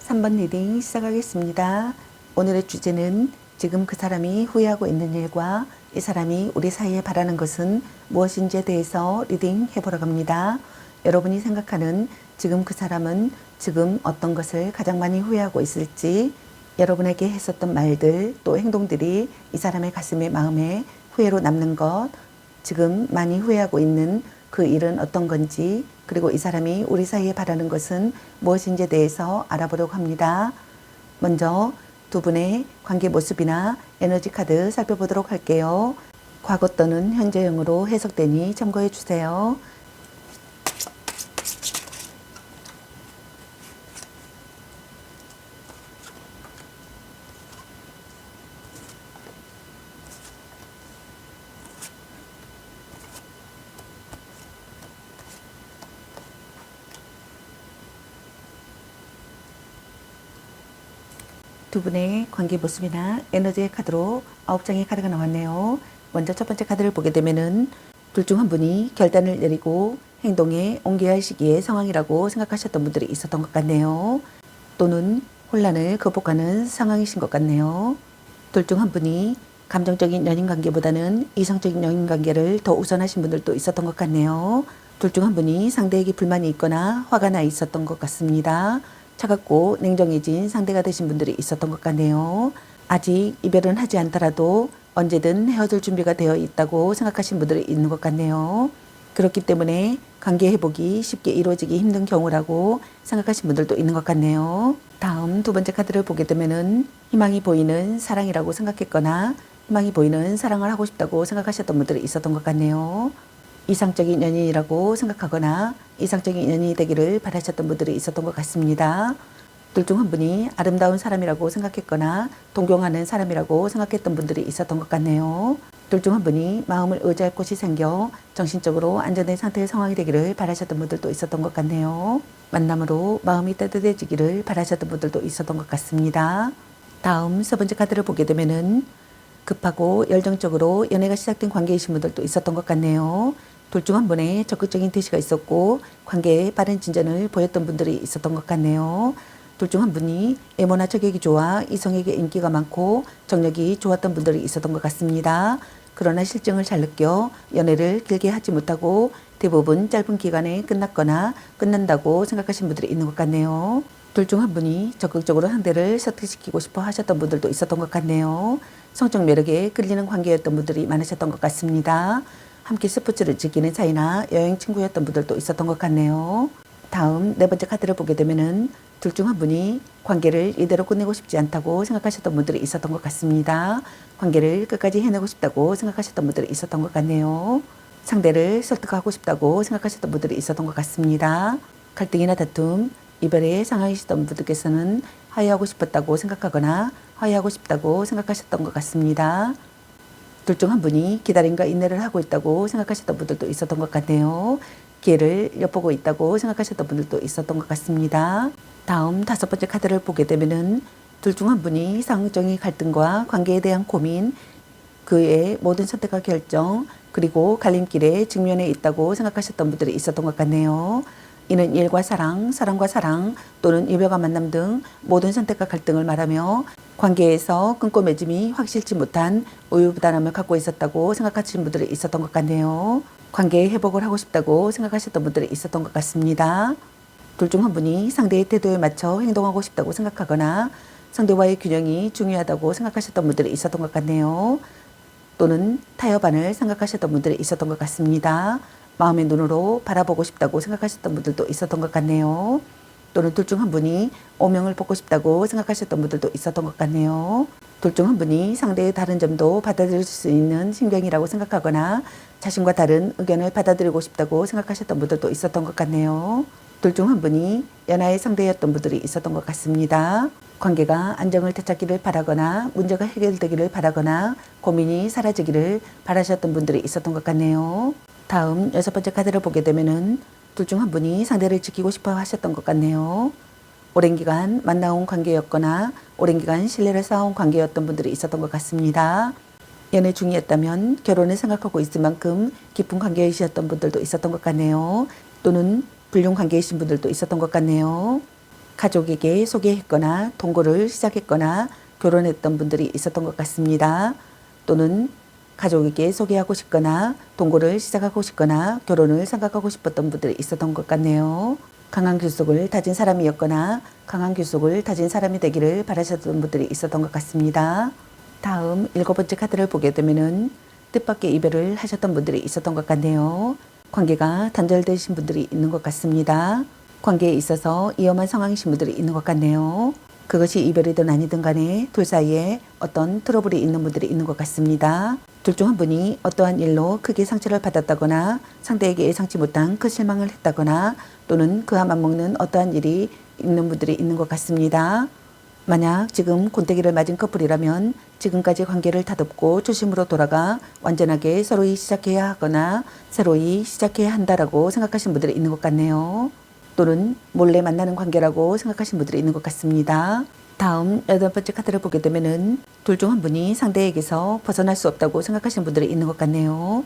3번 리딩 시작하겠습니다. 오늘의 주제는 지금 그 사람이 후회하고 있는 일과 이 사람이 우리 사이에 바라는 것은 무엇인지에 대해서 리딩 해보려고 합니다. 여러분이 생각하는 지금 그 사람은 지금 어떤 것을 가장 많이 후회하고 있을지, 여러분에게 했었던 말들 또 행동들이 이 사람의 가슴에 마음에 후회로 남는 것, 지금 많이 후회하고 있는 그 일은 어떤 건지, 그리고 이 사람이 우리 사이에 바라는 것은 무엇인지에 대해서 알아보려고 합니다. 먼저 두 분의 관계 모습이나 에너지 카드 살펴보도록 할게요. 과거 또는 현재형으로 해석되니 참고해 주세요. 두 분의 관계 모습이나 에너지의 카드로 9장의 카드가 나왔네요. 먼저 첫 번째 카드를 보게 되면은 둘 중 한 분이 결단을 내리고 행동에 옮겨야 할 시기의 상황이라고 생각하셨던 분들이 있었던 것 같네요. 또는 혼란을 극복하는 상황이신 것 같네요. 둘 중 한 분이 감정적인 연인 관계보다는 이성적인 연인 관계를 더 우선하신 분들도 있었던 것 같네요. 둘 중 한 분이 상대에게 불만이 있거나 화가 나 있었던 것 같습니다. 차갑고 냉정해진 상대가 되신 분들이 있었던 것 같네요. 아직 이별은 하지 않더라도 언제든 헤어질 준비가 되어 있다고 생각하신 분들이 있는 것 같네요. 그렇기 때문에 관계 회복이 쉽게 이루어지기 힘든 경우라고 생각하신 분들도 있는 것 같네요. 다음 두 번째 카드를 보게 되면은 희망이 보이는 사랑이라고 생각했거나 희망이 보이는 사랑을 하고 싶다고 생각하셨던 분들이 있었던 것 같네요. 이상적인 연인이라고 생각하거나 이상적인 연인이 되기를 바라셨던 분들이 있었던 것 같습니다. 둘 중 한 분이 아름다운 사람이라고 생각했거나 동경하는 사람이라고 생각했던 분들이 있었던 것 같네요. 둘 중 한 분이 마음을 의지할 곳이 생겨 정신적으로 안정된 상태의 상황이 되기를 바라셨던 분들도 있었던 것 같네요. 만남으로 마음이 따뜻해지기를 바라셨던 분들도 있었던 것 같습니다. 다음 세 번째 카드를 보게 되면은 급하고 열정적으로 연애가 시작된 관계이신 분들도 있었던 것 같네요. 둘 중 한 분의 적극적인 대시가 있었고 관계에 빠른 진전을 보였던 분들이 있었던 것 같네요. 둘 중 한 분이 외모나 체격이 좋아 이성에게 인기가 많고 정력이 좋았던 분들이 있었던 것 같습니다. 그러나 실증을 잘 느껴 연애를 길게 하지 못하고 대부분 짧은 기간에 끝났거나 끝난다고 생각하신 분들이 있는 것 같네요. 둘 중 한 분이 적극적으로 상대를 설득시키고 싶어 하셨던 분들도 있었던 것 같네요. 성적 매력에 끌리는 관계였던 분들이 많으셨던 것 같습니다. 함께 스포츠를 즐기는 사이나 여행 친구였던 분들도 있었던 것 같네요. 다음 네 번째 카드를 보게 되면은 둘 중 한 분이 관계를 이대로 끝내고 싶지 않다고 생각하셨던 분들이 있었던 것 같습니다. 관계를 끝까지 해내고 싶다고 생각하셨던 분들이 있었던 것 같네요. 상대를 설득하고 싶다고 생각하셨던 분들이 있었던 것 같습니다. 갈등이나 다툼, 이별의 상황이시던 분들께서는 화해하고 싶었다고 생각하거나 화해하고 싶다고 생각하셨던 것 같습니다. 둘 중 한 분이 기다림과 인내를 하고 있다고 생각하셨던 분들도 있었던 것 같네요. 기회를 엿보고 있다고 생각하셨던 분들도 있었던 것 같습니다. 다음 다섯 번째 카드를 보게 되면은 둘 중 한 분이 상황적인 갈등과 관계에 대한 고민, 그의 모든 선택과 결정, 그리고 갈림길에 직면해 있다고 생각하셨던 분들이 있었던 것 같네요. 이는 일과 사랑, 사람과 사랑 또는 이별과 만남 등 모든 선택과 갈등을 말하며 관계에서 끈고 맺음이 확실치 못한 우유부단함을 갖고 있었다고 생각하시는 분들이 있었던 것 같네요. 관계의 회복을 하고 싶다고 생각하셨던 분들이 있었던 것 같습니다. 둘 중 한 분이 상대의 태도에 맞춰 행동하고 싶다고 생각하거나 상대와의 균형이 중요하다고 생각하셨던 분들이 있었던 것 같네요. 또는 타협안을 생각하셨던 분들이 있었던 것 같습니다. 마음의 눈으로 바라보고 싶다고 생각하셨던 분들도 있었던 것 같네요. 또는 둘 중 한 분이 오명을 보고 싶다고 생각하셨던 분들도 있었던 것 같네요. 둘 중 한 분이 상대의 다른 점도 받아들일 수 있는 신경이라고 생각하거나 자신과 다른 의견을 받아들이고 싶다고 생각하셨던 분들도 있었던 것 같네요. 둘 중 한 분이 연하의 상대였던 분들이 있었던 것 같습니다. 관계가 안정을 되찾기를 바라거나 문제가 해결되기를 바라거나 고민이 사라지기를 바라셨던 분들이 있었던 것 같네요. 다음 6번째 카드를 보게 되면은 둘 중 한 분이 상대를 지키고 싶어 하셨던 것 같네요. 오랜 기간 만나온 관계였거나 오랜 기간 신뢰를 쌓아온 관계였던 분들이 있었던 것 같습니다. 연애 중이었다면 결혼을 생각하고 있을 만큼 깊은 관계이셨던 분들도 있었던 것 같네요. 또는 불륜 관계이신 분들도 있었던 것 같네요. 가족에게 소개했거나 동거를 시작했거나 결혼했던 분들이 있었던 것 같습니다. 또는 가족에게 소개하고 싶거나 동거를 시작하고 싶거나 결혼을 생각하고 싶었던 분들이 있었던 것 같네요. 강한 결속을 다진 사람이었거나 강한 결속을 다진 사람이 되기를 바라셨던 분들이 있었던 것 같습니다. 다음 7번째 카드를 보게 되면은 뜻밖의 이별을 하셨던 분들이 있었던 것 같네요. 관계가 단절되신 분들이 있는 것 같습니다. 관계에 있어서 위험한 상황이신 분들이 있는 것 같네요. 그것이 이별이든 아니든 간에 둘 사이에 어떤 트러블이 있는 분들이 있는 것 같습니다. 둘 중 한 분이 어떠한 일로 크게 상처를 받았다거나 상대에게 예상치 못한 큰 실망을 했다거나 또는 그와 맞먹는 어떠한 일이 있는 분들이 있는 것 같습니다. 만약 지금 곤태기를 맞은 커플이라면 지금까지 관계를 다듬고 초심으로 돌아가 완전하게 서로이 시작해야 하거나 새로이 시작해야 한다라고 생각하시는 분들이 있는 것 같네요. 또는 몰래 만나는 관계라고 생각하시는 분들이 있는 것 같습니다. 다음 8번째 카드를 보게 되면은 둘 중 한 분이 상대에게서 벗어날 수 없다고 생각하시는 분들이 있는 것 같네요.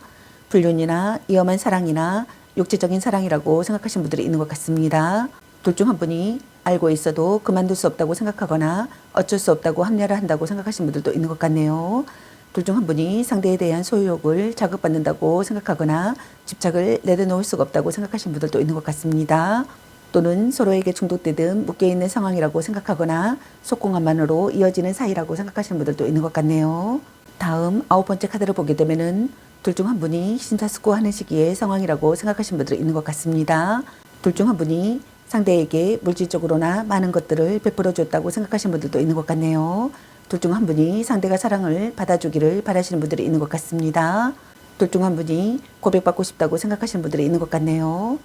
불륜이나 위험한 사랑이나 육체적인 사랑이라고 생각하시는 분들이 있는 것 같습니다. 둘 중 한 분이 알고 있어도 그만둘 수 없다고 생각하거나 어쩔 수 없다고 합리화를 한다고 생각하시는 분들도 있는 것 같네요. 둘 중 한 분이 상대에 대한 소유욕을 자극받는다고 생각하거나 집착을 내려놓을 수가 없다고 생각하시는 분들도 있는 것 같습니다. 또는 서로에게 중독되듯 묶여있는 상황이라고 생각하거나 속공함만으로 이어지는 사이라고 생각하시는 분들도 있는 것 같네요. 다음 9번째 카드를 보게 되면은 둘 중 한 분이 심사숙고하는 시기의 상황이라고 생각하시는 분들이 있는 것 같습니다. 둘 중 한 분이 상대에게 물질적으로나 많은 것들을 베풀어 줬다고 생각하시는 분들도 있는 것 같네요. 둘 중 한 분이 상대가 사랑을 받아주기를 바라시는 분들이 있는 것 같습니다. 둘 중 한 분이 고백받고 싶다고 생각하시는 분들이 있는 것 같네요.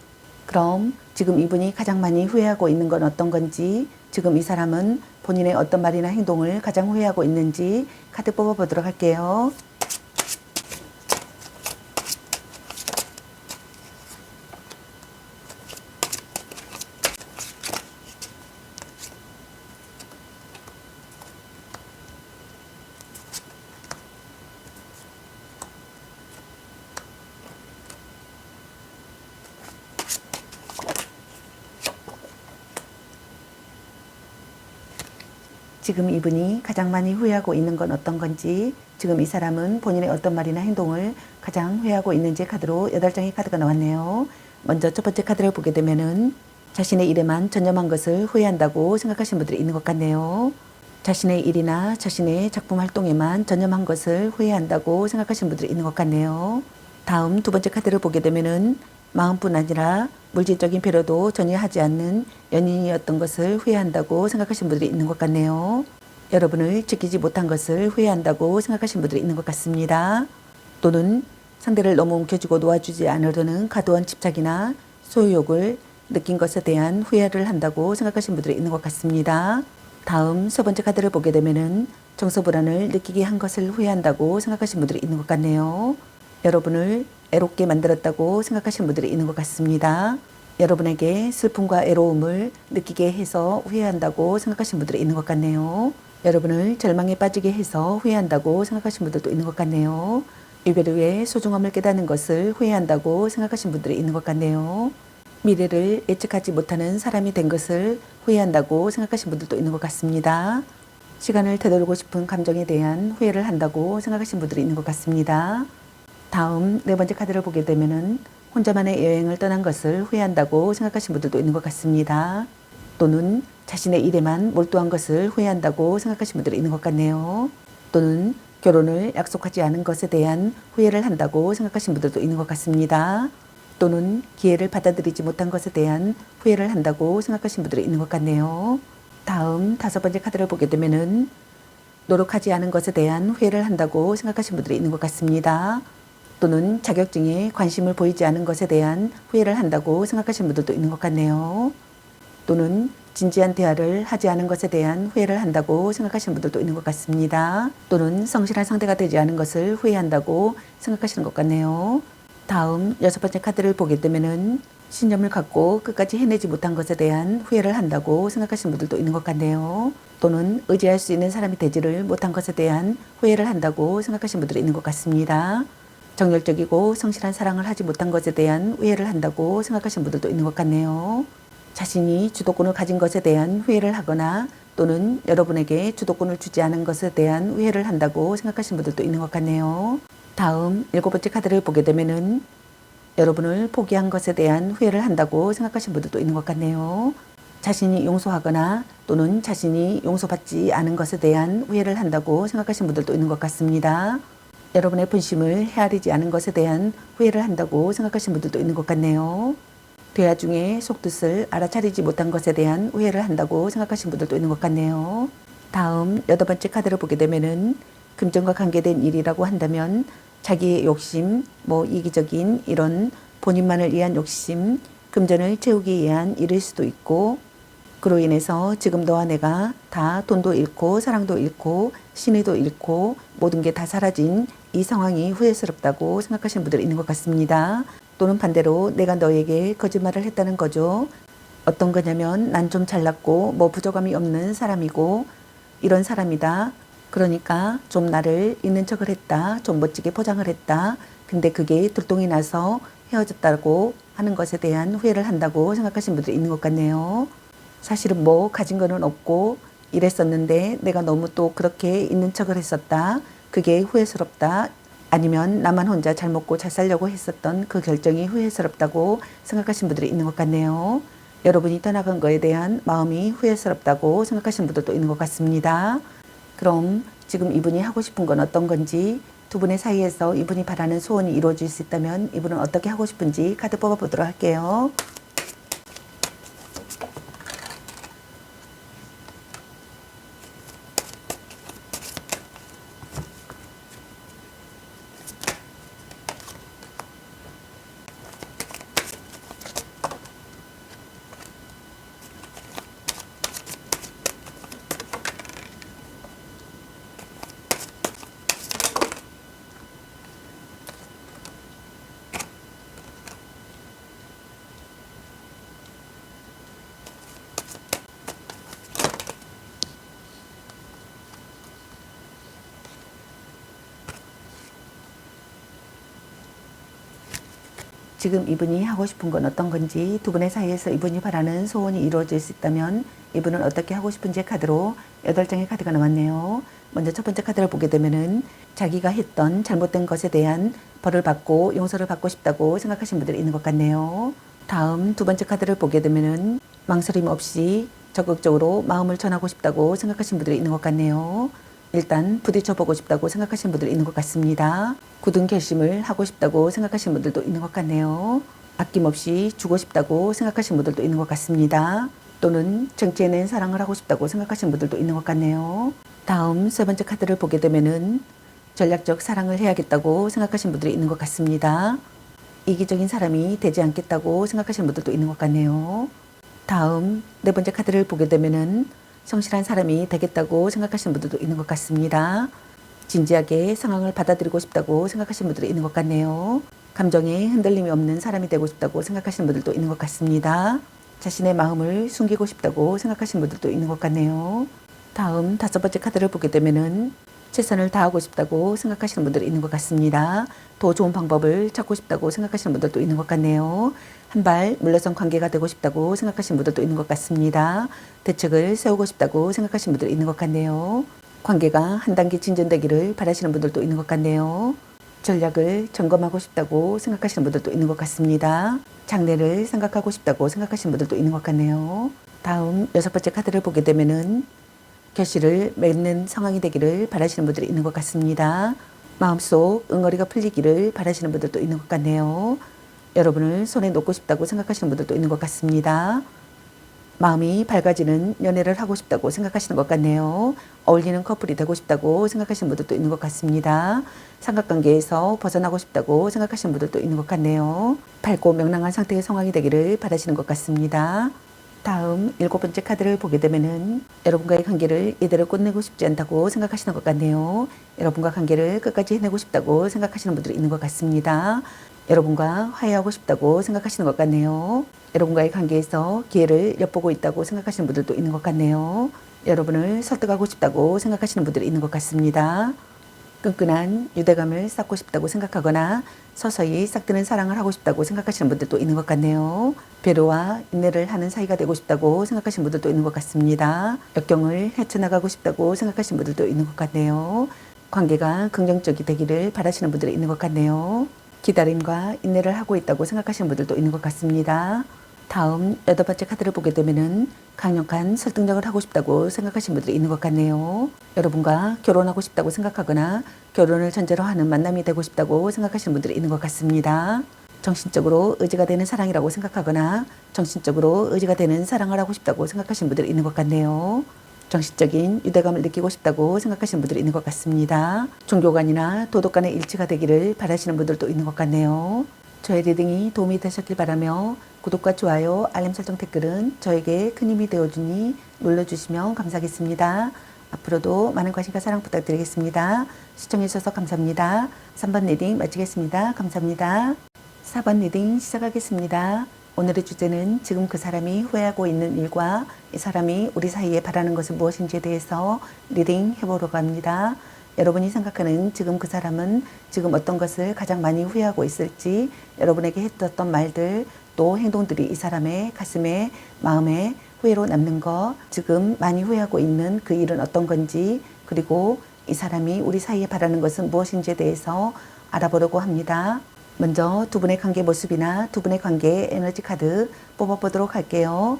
그럼 지금 이분이 가장 많이 후회하고 있는 건 어떤 건지, 지금 이 사람은 본인의 어떤 말이나 행동을 가장 후회하고 있는지 카드 뽑아보도록 할게요. 지금 이분이 가장 많이 후회하고 있는 건 어떤 건지, 지금 이 사람은 본인의 어떤 말이나 행동을 가장 후회하고 있는지 카드로 8장의 카드가 나왔네요. 먼저 첫 번째 카드를 보게 되면은 자신의 일에만 전념한 것을 후회한다고 생각하시는 분들이 있는 것 같네요. 자신의 일이나 자신의 작품 활동에만 전념한 것을 후회한다고 생각하시는 분들이 있는 것 같네요. 다음 두 번째 카드를 보게 되면은 마음뿐 아니라 물질적인 배려도 전혀 하지 않는 연인이었던 것을 후회한다고 생각하시는 분들이 있는 것 같네요. 여러분을 지키지 못한 것을 후회한다고 생각하시는 분들이 있는 것 같습니다. 또는 상대를 너무 움켜쥐고 놓아주지 않으려는 과도한 집착이나 소유욕을 느낀 것에 대한 후회를 한다고 생각하시는 분들이 있는 것 같습니다. 다음 세 번째 카드를 보게 되면은 정서불안을 느끼게 한 것을 후회한다고 생각하시는 분들이 있는 것 같네요. 여러분을 애롭게 만들었다고 생각하시는 분들이 있는 것 같습니다. 여러분에게 슬픔과 애로움을 느끼게 해서 후회한다고 생각하시는 분들이 있는 것 같네요. 여러분을 절망에 빠지게 해서 후회한다고 생각하신 분들도 있는 것 같네요. 이별 후에 소중함을 깨닫는 것을 후회한다고 생각하신 분들이 있는 것 같네요. 미래를 예측하지 못하는 사람이 된 것을 후회한다고 생각하신 분들도 있는 것 같습니다. 시간을 되돌리고 싶은 감정에 대한 후회를 한다고 생각하신 분들이 있는 것 같습니다. 다음 네 번째 카드를 보게 되면은 혼자만의 여행을 떠난 것을 후회한다고 생각하신 분들도 있는 것 같습니다. 또는 자신의 일에만 몰두한 것을 후회한다고 생각하신 분들이 있는 것 같네요. 또는 결혼을 약속하지 않은 것에 대한 후회를 한다고 생각하신 분들도 있는 것 같습니다. 또는 기회를 받아들이지 못한 것에 대한 후회를 한다고 생각하신 분들이 있는 것 같네요. 다음 다섯 번째 카드를 보게 되면은 노력하지 않은 것에 대한 후회를 한다고 생각하신 분들이 있는 것 같습니다. 또는 자격증에 관심을 보이지 않은 것에 대한 후회를 한다고 생각하신 분들도 있는 것 같네요. 또는 진지한 대화를 하지 않은 것에 대한 후회를 한다고 생각하시는 분들도 있는 것 같습니다. 또는 성실한 상대가 되지 않은 것을 후회한다고 생각하시는 것 같네요. 다음 여섯 번째 카드를 보게 되면은 신념을 갖고 끝까지 해내지 못한 것에 대한 후회를 한다고 생각하시는 분들도 있는 것 같네요. 또는 의지할 수 있는 사람이 되지를 못한 것에 대한 후회를 한다고 생각하시는 분들이 있는 것 같습니다. 정열적이고 성실한 사랑을 하지 못한 것에 대한 후회를 한다고 생각하시는 분들도 있는 것 같네요. 자신이 주도권을 가진 것에 대한 후회를 하거나 또는 여러분에게 주도권을 주지 않은 것에 대한 후회를 한다고 생각하시는 분들도 있는 것 같네요. 다음 일곱 번째 카드를 보게 되면은 여러분을 포기한 것에 대한 후회를 한다고 생각하시는 분들도 있는 것 같네요. 자신이 용서하거나 또는 자신이 용서받지 않은 것에 대한 후회를 한다고 생각하시는 분들도 있는 것 같습니다. 여러분의 분심을 헤아리지 않은 것에 대한 후회를 한다고 생각하시는 분들도 있는 것 같네요. 대화 중에 속뜻을 알아차리지 못한 것에 대한 후회를 한다고 생각하시는 분들도 있는 것 같네요. 다음 여덟 번째 카드를 보게 되면은 금전과 관계된 일이라고 한다면 자기의 욕심, 이기적인 이런 본인만을 위한 욕심, 금전을 채우기 위한 일일 수도 있고 그로 인해서 지금 너와 내가 다 돈도 잃고 사랑도 잃고 신의도 잃고 모든 게 다 사라진 이 상황이 후회스럽다고 생각하시는 분들이 있는 것 같습니다. 또는 반대로 내가 너에게 거짓말을 했다는 거죠. 어떤 거냐면 난 좀 잘났고 부족함이 없는 사람이고 이런 사람이다. 그러니까 좀 나를 있는 척을 했다. 좀 멋지게 포장을 했다. 근데 그게 들통이 나서 헤어졌다고 하는 것에 대한 후회를 한다고 생각하시는 분들이 있는 것 같네요. 사실은 가진 거는 없고 이랬었는데 내가 너무 또 그렇게 있는 척을 했었다. 그게 후회스럽다. 아니면 나만 혼자 잘 먹고 잘 살려고 했었던 그 결정이 후회스럽다고 생각하시는 분들이 있는 것 같네요. 여러분이 떠나간 거에 대한 마음이 후회스럽다고 생각하시는 분들도 있는 것 같습니다. 그럼 지금 이분이 하고 싶은 건 어떤 건지 두 분의 사이에서 이분이 바라는 소원이 이루어질 수 있다면 이분은 어떻게 하고 싶은지 카드 뽑아보도록 할게요. 지금 이분이 하고 싶은 건 어떤 건지 두 분의 사이에서 이분이 바라는 소원이 이루어질 수 있다면 이분은 어떻게 하고 싶은지 카드로 8장의 카드가 나왔네요. 먼저 첫 번째 카드를 보게 되면은 자기가 했던 잘못된 것에 대한 벌을 받고 용서를 받고 싶다고 생각하시는 분들이 있는 것 같네요. 다음 두 번째 카드를 보게 되면은 망설임 없이 적극적으로 마음을 전하고 싶다고 생각하시는 분들이 있는 것 같네요. 일단 부딪혀보고 싶다고 생각하시는 분들이 있는 것 같습니다. 굳은 결심을 하고 싶다고 생각하시는 분들도 있는 것 같네요. 아낌없이 주고 싶다고 생각하시는 분들도 있는 것 같습니다. 또는 정체낸 사랑을 하고 싶다고 생각하시는 분들도 있는 것 같네요. 다음 세 번째 카드를 보게 되면은 전략적 사랑을 해야겠다고 생각하시는 분들이 있는 것 같습니다. 이기적인 사람이 되지 않겠다고 생각하시는 분들도 있는 것 같네요. 다음 네 번째 카드를 보게 되면은 성실한 사람이 되겠다고 생각하시는 분들도 있는 것 같습니다. 진지하게 상황을 받아들이고 싶다고 생각하시는 분들이 있는 것 같네요. 감정에 흔들림이 없는 사람이 되고 싶다고 생각하시는 분들도 있는 것 같습니다. 자신의 마음을 숨기고 싶다고 생각하시는 분들도 있는 것 같네요. 다음 다섯 번째 카드를 보게 되면은 최선을 다하고 싶다고 생각하시는 분들이 있는 것 같습니다. 더 좋은 방법을 찾고 싶다고 생각하시는 분들도 있는 것 같네요. 한 발 물러선 관계가 되고 싶다고 생각하시는 분들도 있는 것 같습니다. 대책을 세우고 싶다고 생각하시는 분들이 있는 것 같네요. 관계가 한 단계 진전되기를 바라시는 분들도 있는 것 같네요. 전략을 점검하고 싶다고 생각하시는 분들도 있는 것 같습니다. 장래를 생각하고 싶다고 생각하시는 분들도 있는 것 같네요. 다음 여섯 번째 카드를 보게 되면은 결실을 맺는 상황이 되기를 바라시는 분들이 있는 것 같습니다. 마음속 응어리가 풀리기를 바라시는 분들도 있는 것 같네요. 여러분을 손에 놓고 싶다고 생각하시는 분들도 있는 것 같습니다. 마음이 밝아지는 연애를 하고 싶다고 생각하시는 것 같네요. 어울리는 커플이 되고 싶다고 생각하시는 분들도 있는 것 같습니다. 삼각관계에서 벗어나고 싶다고 생각하시는 분들도 있는 것 같네요. 밝고 명랑한 상태의 상황이 되기를 바라시는 것 같습니다. 다음 일곱 번째 카드를 보게 되면은 여러분과의 관계를 이대로 끝내고 싶지 않다고 생각하시는 것 같네요. 여러분과 관계를 끝까지 해내고 싶다고 생각하시는 분들이 있는 것 같습니다. 여러분과 화해하고 싶다고 생각하시는 것 같네요. 여러분과의 관계에서 기회를 엿보고 있다고 생각하시는 분들도 있는 것 같네요. 여러분을 설득하고 싶다고 생각하시는 분들이 있는 것 같습니다. 끈끈한 유대감을 쌓고 싶다고 생각하거나 서서히 싹트는 사랑을 하고 싶다고 생각하시는 분들도 있는 것 같네요. 배려와 인내를 하는 사이가 되고 싶다고 생각하시는 분들도 있는 것 같습니다. 역경을 헤쳐나가고 싶다고 생각하시는 분들도 있는 것 같네요. 관계가 긍정적이 되기를 바라시는 분들이 있는 것 같네요. 기다림과 인내를 하고 있다고 생각하시는 분들도 있는 것 같습니다. 다음 여덟 번째 카드를 보게 되면은 강력한 설득력을 하고 싶다고 생각하시는 분들이 있는 것 같네요. 여러분과 결혼하고 싶다고 생각하거나 결혼을 전제로 하는 만남이 되고 싶다고 생각하시는 분들이 있는 것 같습니다. 정신적으로 의지가 되는 사랑이라고 생각하거나 정신적으로 의지가 되는 사랑을 하고 싶다고 생각하시는 분들이 있는 것 같네요. 정신적인 유대감을 느끼고 싶다고 생각하시는 분들이 있는 것 같습니다. 종교관이나 도덕 간의 일치가 되기를 바라시는 분들도 있는 것 같네요. 저의 리딩이 도움이 되셨길 바라며 구독과 좋아요, 알림 설정 댓글은 저에게 큰 힘이 되어주니 눌러주시면 감사하겠습니다. 앞으로도 많은 관심과 사랑 부탁드리겠습니다. 시청해주셔서 감사합니다. 3번 리딩 마치겠습니다. 감사합니다. 4번 리딩 시작하겠습니다. 오늘의 주제는 지금 그 사람이 후회하고 있는 일과 이 사람이 우리 사이에 바라는 것은 무엇인지에 대해서 리딩 해보려고 합니다. 여러분이 생각하는 지금 그 사람은 지금 어떤 것을 가장 많이 후회하고 있을지, 여러분에게 했었던 말들 또 행동들이 이 사람의 가슴에 마음에 후회로 남는 것, 지금 많이 후회하고 있는 그 일은 어떤 건지, 그리고 이 사람이 우리 사이에 바라는 것은 무엇인지에 대해서 알아보려고 합니다. 먼저 두 분의 관계 모습이나 두 분의 관계 에너지 카드 뽑아보도록 할게요.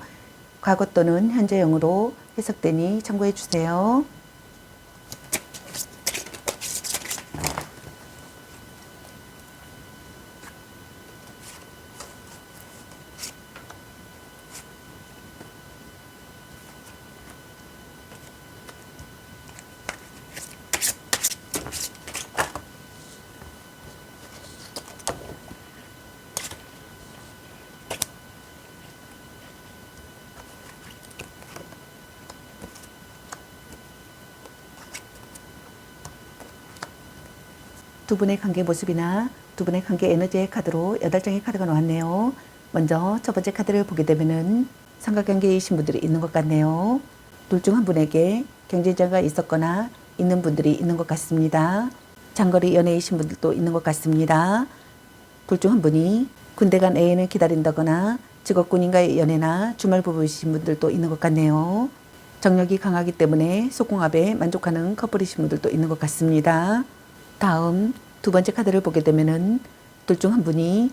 과거 또는 현재형으로 해석되니 참고해 주세요. 두 분의 관계 모습이나 두 분의 관계 에너지의 카드로 8장의 카드가 나왔네요. 먼저 첫 번째 카드를 보게 되면은 삼각관계이신 분들이 있는 것 같네요. 둘 중 한 분에게 경쟁자가 있었거나 있는 분들이 있는 것 같습니다. 장거리 연애이신 분들도 있는 것 같습니다. 둘 중 한 분이 군대 간 애인을 기다린다거나 직업군인과의 연애나 주말 부부이신 분들도 있는 것 같네요. 정력이 강하기 때문에 속궁합에 만족하는 커플이신 분들도 있는 것 같습니다. 다음 두 번째 카드를 보게 되면은 둘 중 한 분이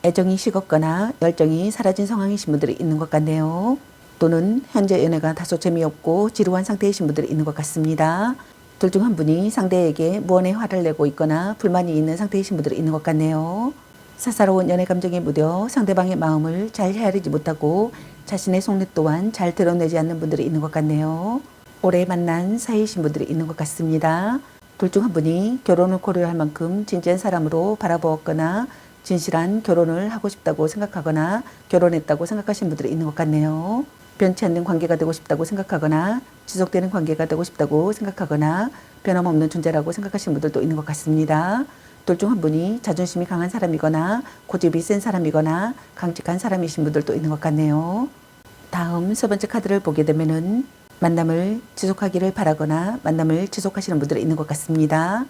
애정이 식었거나 열정이 사라진 상황이신 분들이 있는 것 같네요. 또는 현재 연애가 다소 재미없고 지루한 상태이신 분들이 있는 것 같습니다. 둘 중 한 분이 상대에게 무언의 화를 내고 있거나 불만이 있는 상태이신 분들이 있는 것 같네요. 사사로운 연애 감정에 무뎌 상대방의 마음을 잘 헤아리지 못하고 자신의 속내 또한 잘 드러내지 않는 분들이 있는 것 같네요. 오래 만난 사이이신 분들이 있는 것 같습니다. 둘 중 한 분이 결혼을 고려할 만큼 진지한 사람으로 바라보았거나 진실한 결혼을 하고 싶다고 생각하거나 결혼했다고 생각하시는 분들이 있는 것 같네요. 변치 않는 관계가 되고 싶다고 생각하거나 지속되는 관계가 되고 싶다고 생각하거나 변함없는 존재라고 생각하시는 분들도 있는 것 같습니다. 둘 중 한 분이 자존심이 강한 사람이거나 고집이 센 사람이거나 강직한 사람이신 분들도 있는 것 같네요. 다음 세 번째 카드를 보게 되면은 만남을 지속하기를 바라거나 만남을 지속하시는 분들이 있는 것 같습니다.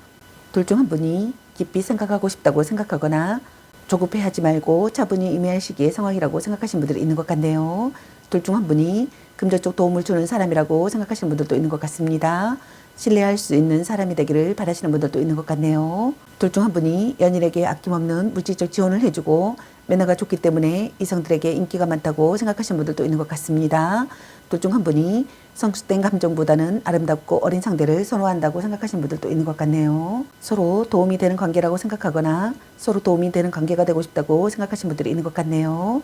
둘 중 한 분이 깊이 생각하고 싶다고 생각하거나 조급해하지 말고 차분히 임해할 시기의 상황이라고 생각하시는 분들이 있는 것 같네요. 둘 중 한 분이 금전적 도움을 주는 사람이라고 생각하시는 분들도 있는 것 같습니다. 신뢰할 수 있는 사람이 되기를 바라시는 분들도 있는 것 같네요. 둘 중 한 분이 연인에게 아낌없는 물질적 지원을 해주고 매너가 좋기 때문에 이성들에게 인기가 많다고 생각하시는 분들도 있는 것 같습니다. 둘 중 한 분이 성숙된 감정보다는 아름답고 어린 상대를 선호한다고 생각하시는 분들도 있는 것 같네요. 서로 도움이 되는 관계라고 생각하거나 서로 도움이 되는 관계가 되고 싶다고 생각하시는 분들이 있는 것 같네요.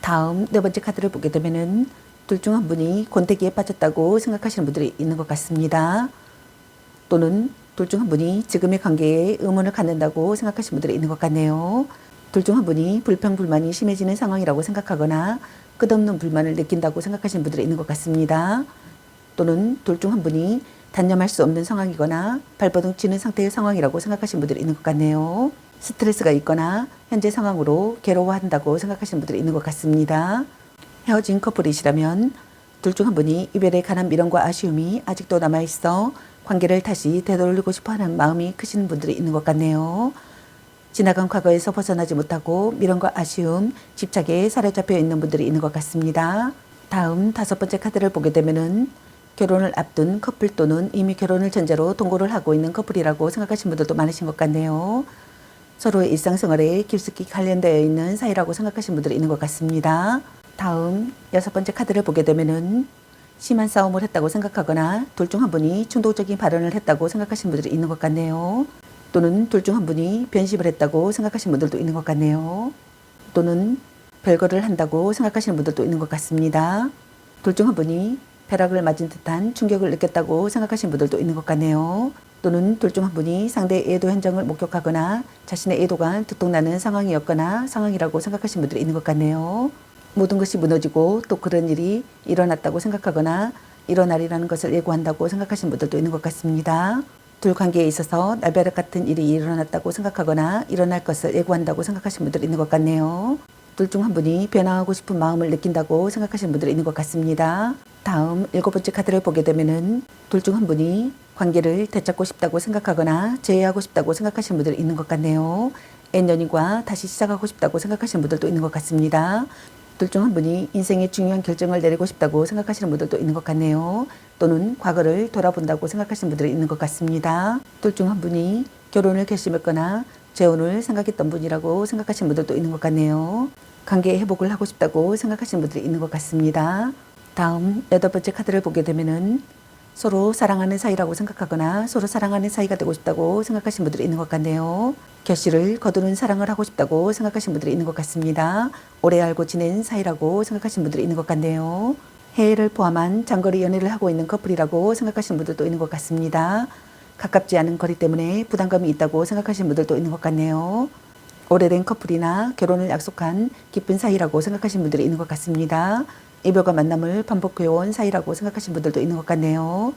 다음 네 번째 카드를 보게 되면은 둘 중 한 분이 권태기에 빠졌다고 생각하시는 분들이 있는 것 같습니다. 또는 둘 중 한 분이 지금의 관계에 의문을 갖는다고 생각하시는 분들이 있는 것 같네요. 둘 중 한 분이 불평불만이 심해지는 상황이라고 생각하거나 끝없는 불만을 느낀다고 생각하시는 분들이 있는 것 같습니다. 또는 둘 중 한 분이 단념할 수 없는 상황이거나 발버둥 치는 상태의 상황이라고 생각하시는 분들이 있는 것 같네요. 스트레스가 있거나 현재 상황으로 괴로워한다고 생각하시는 분들이 있는 것 같습니다. 헤어진 커플이시라면 둘 중 한 분이 이별에 관한 미련과 아쉬움이 아직도 남아있어 관계를 다시 되돌리고 싶어하는 마음이 크신 분들이 있는 것 같네요. 지나간 과거에서 벗어나지 못하고 미련과 아쉬움, 집착에 사로잡혀 있는 분들이 있는 것 같습니다. 다음 다섯 번째 카드를 보게 되면은 결혼을 앞둔 커플 또는 이미 결혼을 전제로 동거를 하고 있는 커플이라고 생각하시는 분들도 많으신 것 같네요. 서로의 일상생활에 깊숙이 관련되어 있는 사이라고 생각하시는 분들이 있는 것 같습니다. 다음 여섯 번째 카드를 보게 되면은 심한 싸움을 했다고 생각하거나 둘 중 한 분이 충동적인 발언을 했다고 생각하시는 분들이 있는 것 같네요. 또는 둘 중 한 분이 변심을 했다고 생각하시는 분들도 있는 것 같네요. 또는 별거를 한다고 생각하시는 분들도 있는 것 같습니다. 둘 중 한 분이 벼락을 맞은 듯한 충격을 느꼈다고 생각하시는 분들도 있는 것 같네요. 또는 둘 중 한 분이 상대의 애도 현장을 목격하거나 자신의 애도가 들통나는 상황이라고 생각하시는 분들이 있는 것 같네요. 모든 것이 무너지고 또 그런 일이 일어났다고 생각하거나 일어나리라는 것을 예고한다고 생각하시는 분들도 있는 것 같습니다. 둘 관계에 있어서 날벼락 같은 일이 일어났다고 생각하거나 일어날 것을 예고한다고 생각하시는 분들이 있는 것 같네요. 둘 중 한 분이 변화하고 싶은 마음을 느낀다고 생각하시는 분들이 있는 것 같습니다. 다음 일곱 번째 카드를 보게 되면은 둘 중 한 분이 관계를 되찾고 싶다고 생각하거나 재회하고 싶다고 생각하시는 분들이 있는 것 같네요. N년인과 다시 시작하고 싶다고 생각하시는 분들도 있는 것 같습니다. 둘 중 한 분이 인생의 중요한 결정을 내리고 싶다고 생각하시는 분들도 있는 것 같네요. 또는 과거를 돌아본다고 생각하시는 분들이 있는 것 같습니다. 둘 중 한 분이 결혼을 결심했거나 재혼을 생각했던 분이라고 생각하시는 분들도 있는 것 같네요. 관계 회복을 하고 싶다고 생각하시는 분들이 있는 것 같습니다. 다음 여덟 번째 카드를 보게 되면은 서로 사랑하는 사이라고 생각하거나 서로 사랑하는 사이가 되고 싶다고 생각하시는 분들이 있는 것 같네요. 결실을 거두는 사랑을 하고 싶다고 생각하시는 분들이 있는 것 같습니다. 오래 알고 지낸 사이라고 생각하시는 분들이 있는 것 같네요. 해외를 포함한 장거리 연애를 하고 있는 커플이라고 생각하시는 분들도 있는 것 같습니다. 가깝지 않은 거리 때문에 부담감이 있다고 생각하시는 분들도 있는 것 같네요. 오래된 커플이나 결혼을 약속한 깊은 사이라고 생각하시는 분들이 있는 것 같습니다. 이별과 만남을 반복해온 사이라고 생각하시는 분들도 있는 것 같네요.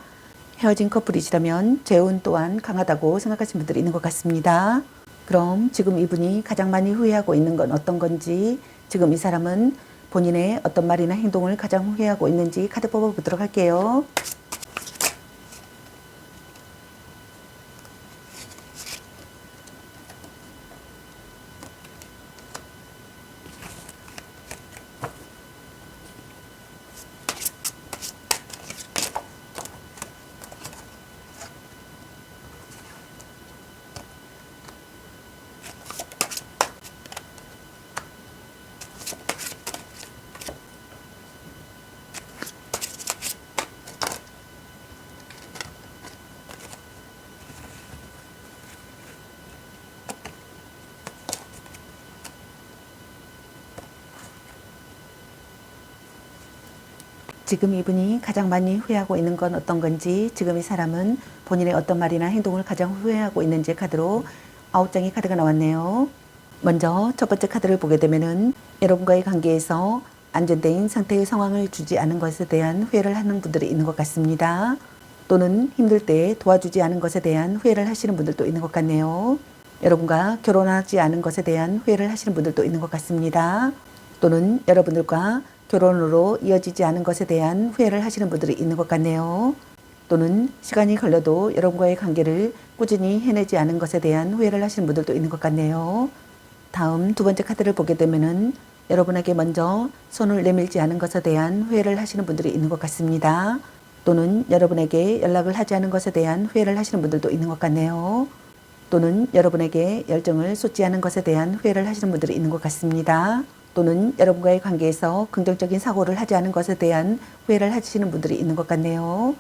헤어진 커플이시라면 재혼 또한 강하다고 생각하시는 분들이 있는 것 같습니다. 그럼 지금 이분이 가장 많이 후회하고 있는 건 어떤 건지, 지금 이 사람은 본인의 어떤 말이나 행동을 가장 후회하고 있는지 카드 뽑아보도록 할게요. 지금 이분이 가장 많이 후회하고 있는 건 어떤 건지, 지금 이 사람은 본인의 어떤 말이나 행동을 가장 후회하고 있는지 카드로 9장의 카드가 나왔네요. 먼저 첫 번째 카드를 보게 되면은 여러분과의 관계에서 안정된 상태의 상황을 주지 않은 것에 대한 후회를 하는 분들이 있는 것 같습니다. 또는 힘들 때 도와주지 않은 것에 대한 후회를 하시는 분들도 있는 것 같네요. 여러분과 결혼하지 않은 것에 대한 후회를 하시는 분들도 있는 것 같습니다. 또는 여러분들과 결혼으로 이어지지 않은 것에 대한 후회를 하시는 분들이 있는 것 같네요. 또는 시간이 걸려도 여러분과의 관계를 꾸준히 해내지 않은 것에 대한 후회를 하시는 분들도 있는 것 같네요. 다음 두 번째 카드를 보게 되면은 여러분에게 먼저 손을 내밀지 않은 것에 대한 후회를 하시는 분들이 있는 것 같습니다. 또는 여러분에게 연락을 하지 않은 것에 대한 후회를 하시는 분들도 있는 것 같네요. 또는 여러분에게 열정을 쏟지 않은 것에 대한 후회를 하시는 분들이 있는 것 같습니다. 또는 여러분과의 관계에서 긍정적인 사고를 하지 않은 것에 대한 후회를 하시는 분들이 있는 것 같네요.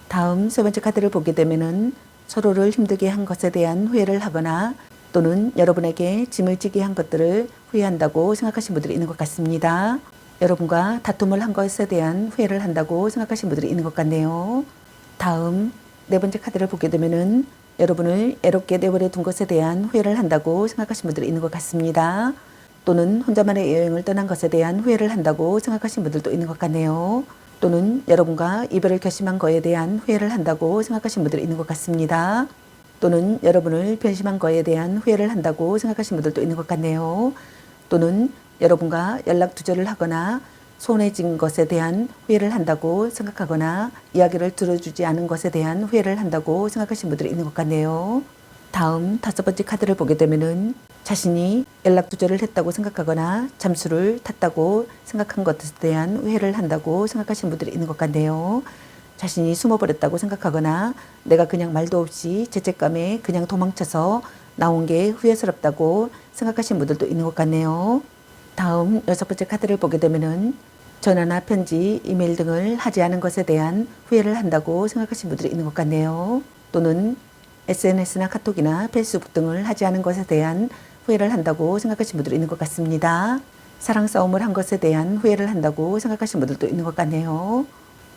다음 세 번째 카드를 보게 되면은 서로를 힘들게 한 것에 대한 후회를 하거나 또는 여러분에게 짐을 지게 한 것들을 후회한다고 생각하시는 분들이 있는 것 같습니다. 여러분과 다툼을 한 것에 대한 후회를 한다고 생각하시는 분들이 있는 것 같네요. 다음 네 번째 카드를 보게 되면은 여러분을 애롭게 내버려 둔 것에 대한 후회를 한다고 생각하시는 분들이 있는 것 같습니다. 또는 혼자만의 여행을 떠난 것에 대한 후회를 한다고 생각하시는 분들도 있는 것 같네요. 또는 여러분과 이별을 결심한 거에 대한 후회를 한다고 생각하시는 분들이 있는 것 같습니다. 또는 여러분을 변심한 거에 대한 후회를 한다고 생각하시는 분들도 있는 것 같네요. 또는 여러분과 연락 두절을 하거나 소원해진 것에 대한 후회를 한다고 생각하거나 이야기를 들어주지 않은 것에 대한 후회를 한다고 생각하시는 분들이 있는 것 같네요. 다음 다섯 번째 카드를 보게 되면은 자신이 연락 두절을 했다고 생각하거나 잠수를 탔다고 생각한 것에 대한 후회를 한다고 생각하시는 분들이 있는 것 같네요. 자신이 숨어버렸다고 생각하거나 내가 그냥 말도 없이 죄책감에 그냥 도망쳐서 나온 게 후회스럽다고 생각하시는 분들도 있는 것 같네요. 다음 여섯 번째 카드를 보게 되면은 전화나 편지, 이메일 등을 하지 않은 것에 대한 후회를 한다고 생각하시는 분들이 있는 것 같네요. 또는 SNS나 카톡이나 페이스북 등을 하지 않은 것에 대한 후회를 한다고 생각하시는 분들이 있는 것 같습니다. 사랑 싸움을 한 것에 대한 후회를 한다고 생각하시는 분들도 있는 것 같네요.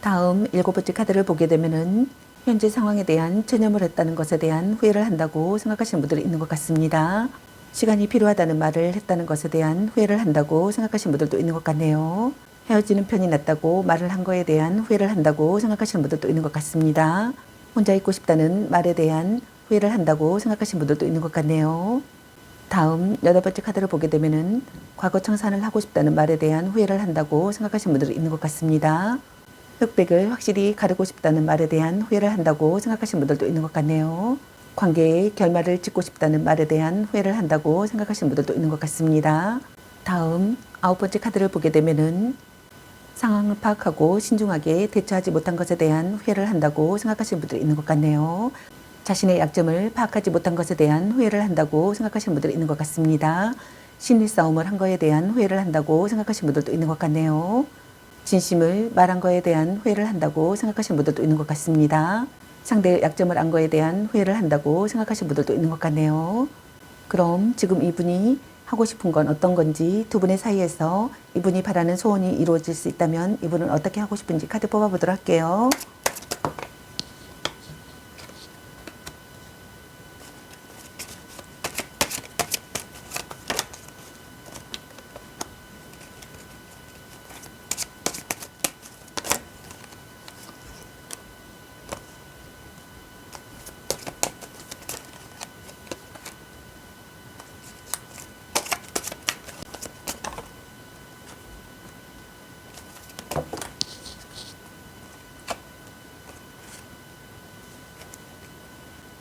다음 일곱 번째 카드를 보게 되면은 현재 상황에 대한 체념을 했다는 것에 대한 후회를 한다고 생각하시는 분들이 있는 것 같습니다. 시간이 필요하다는 말을 했다는 것에 대한 후회를 한다고 생각하시는 분들도 있는 것 같네요. 헤어지는 편이 낫다고 말을 한 거에 대한 후회를 한다고 생각하시는 분들도 있는 것 같습니다. 혼자 있고 싶다는 말에 대한 후회를 한다고 생각하시는 분들도 있는 것 같네요. 다음 여덟 번째 카드를 보게 되면은 과거 청산을 하고 싶다는 말에 대한 후회를 한다고 생각하시는 분들이 있는 것 같습니다. 흑백을 확실히 가르고 싶다는 말에 대한 후회를 한다고 생각하시는 분들도 있는 것 같네요. 관계의 결말을 짓고 싶다는 말에 대한 후회를 한다고 생각하시는 분들도 있는 것 같습니다. 다음 아홉 번째 카드를 보게 되면은 상황을 파악하고 신중하게 대처하지 못한 것에 대한 후회를 한다고 생각하시는 분들이 있는 것 같네요. 자신의 약점을 파악하지 못한 것에 대한 후회를 한다고 생각하시는 분들이 있는 것 같습니다. 심리 싸움을 한 거에 대한 후회를 한다고 생각하시는 분들도 있는 것 같네요. 진심을 말한 거에 대한 후회를 한다고 생각하시는 분들도 있는 것 같습니다. 상대의 약점을 안 거에 대한 후회를 한다고 생각하시는 분들도 있는 것 같네요. 그럼 지금 이분이 하고 싶은 건 어떤 건지 두 분의 사이에서 이분이 바라는 소원이 이루어질 수 있다면 이분은 어떻게 하고 싶은지 카드 뽑아보도록 할게요.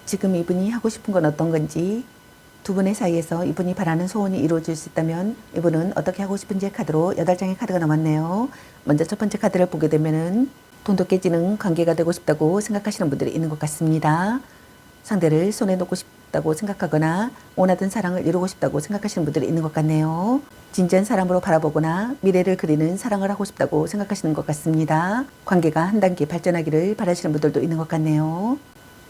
지금 이분이 하고 싶은 건 어떤 건지 두 분의 사이에서 이분이 바라는 소원이 이루어질 수 있다면 이분은 어떻게 하고 싶은지 카드로 8장의 카드가 나왔네요. 먼저 첫 번째 카드를 보게 되면은 돈도 깨지는 관계가 되고 싶다고 생각하시는 분들이 있는 것 같습니다. 상대를 손에 놓고 싶다고 생각하거나 원하던 사랑을 이루고 싶다고 생각하시는 분들이 있는 것 같네요. 진지한 사람으로 바라보거나 미래를 그리는 사랑을 하고 싶다고 생각하시는 것 같습니다. 관계가 한 단계 발전하기를 바라시는 분들도 있는 것 같네요.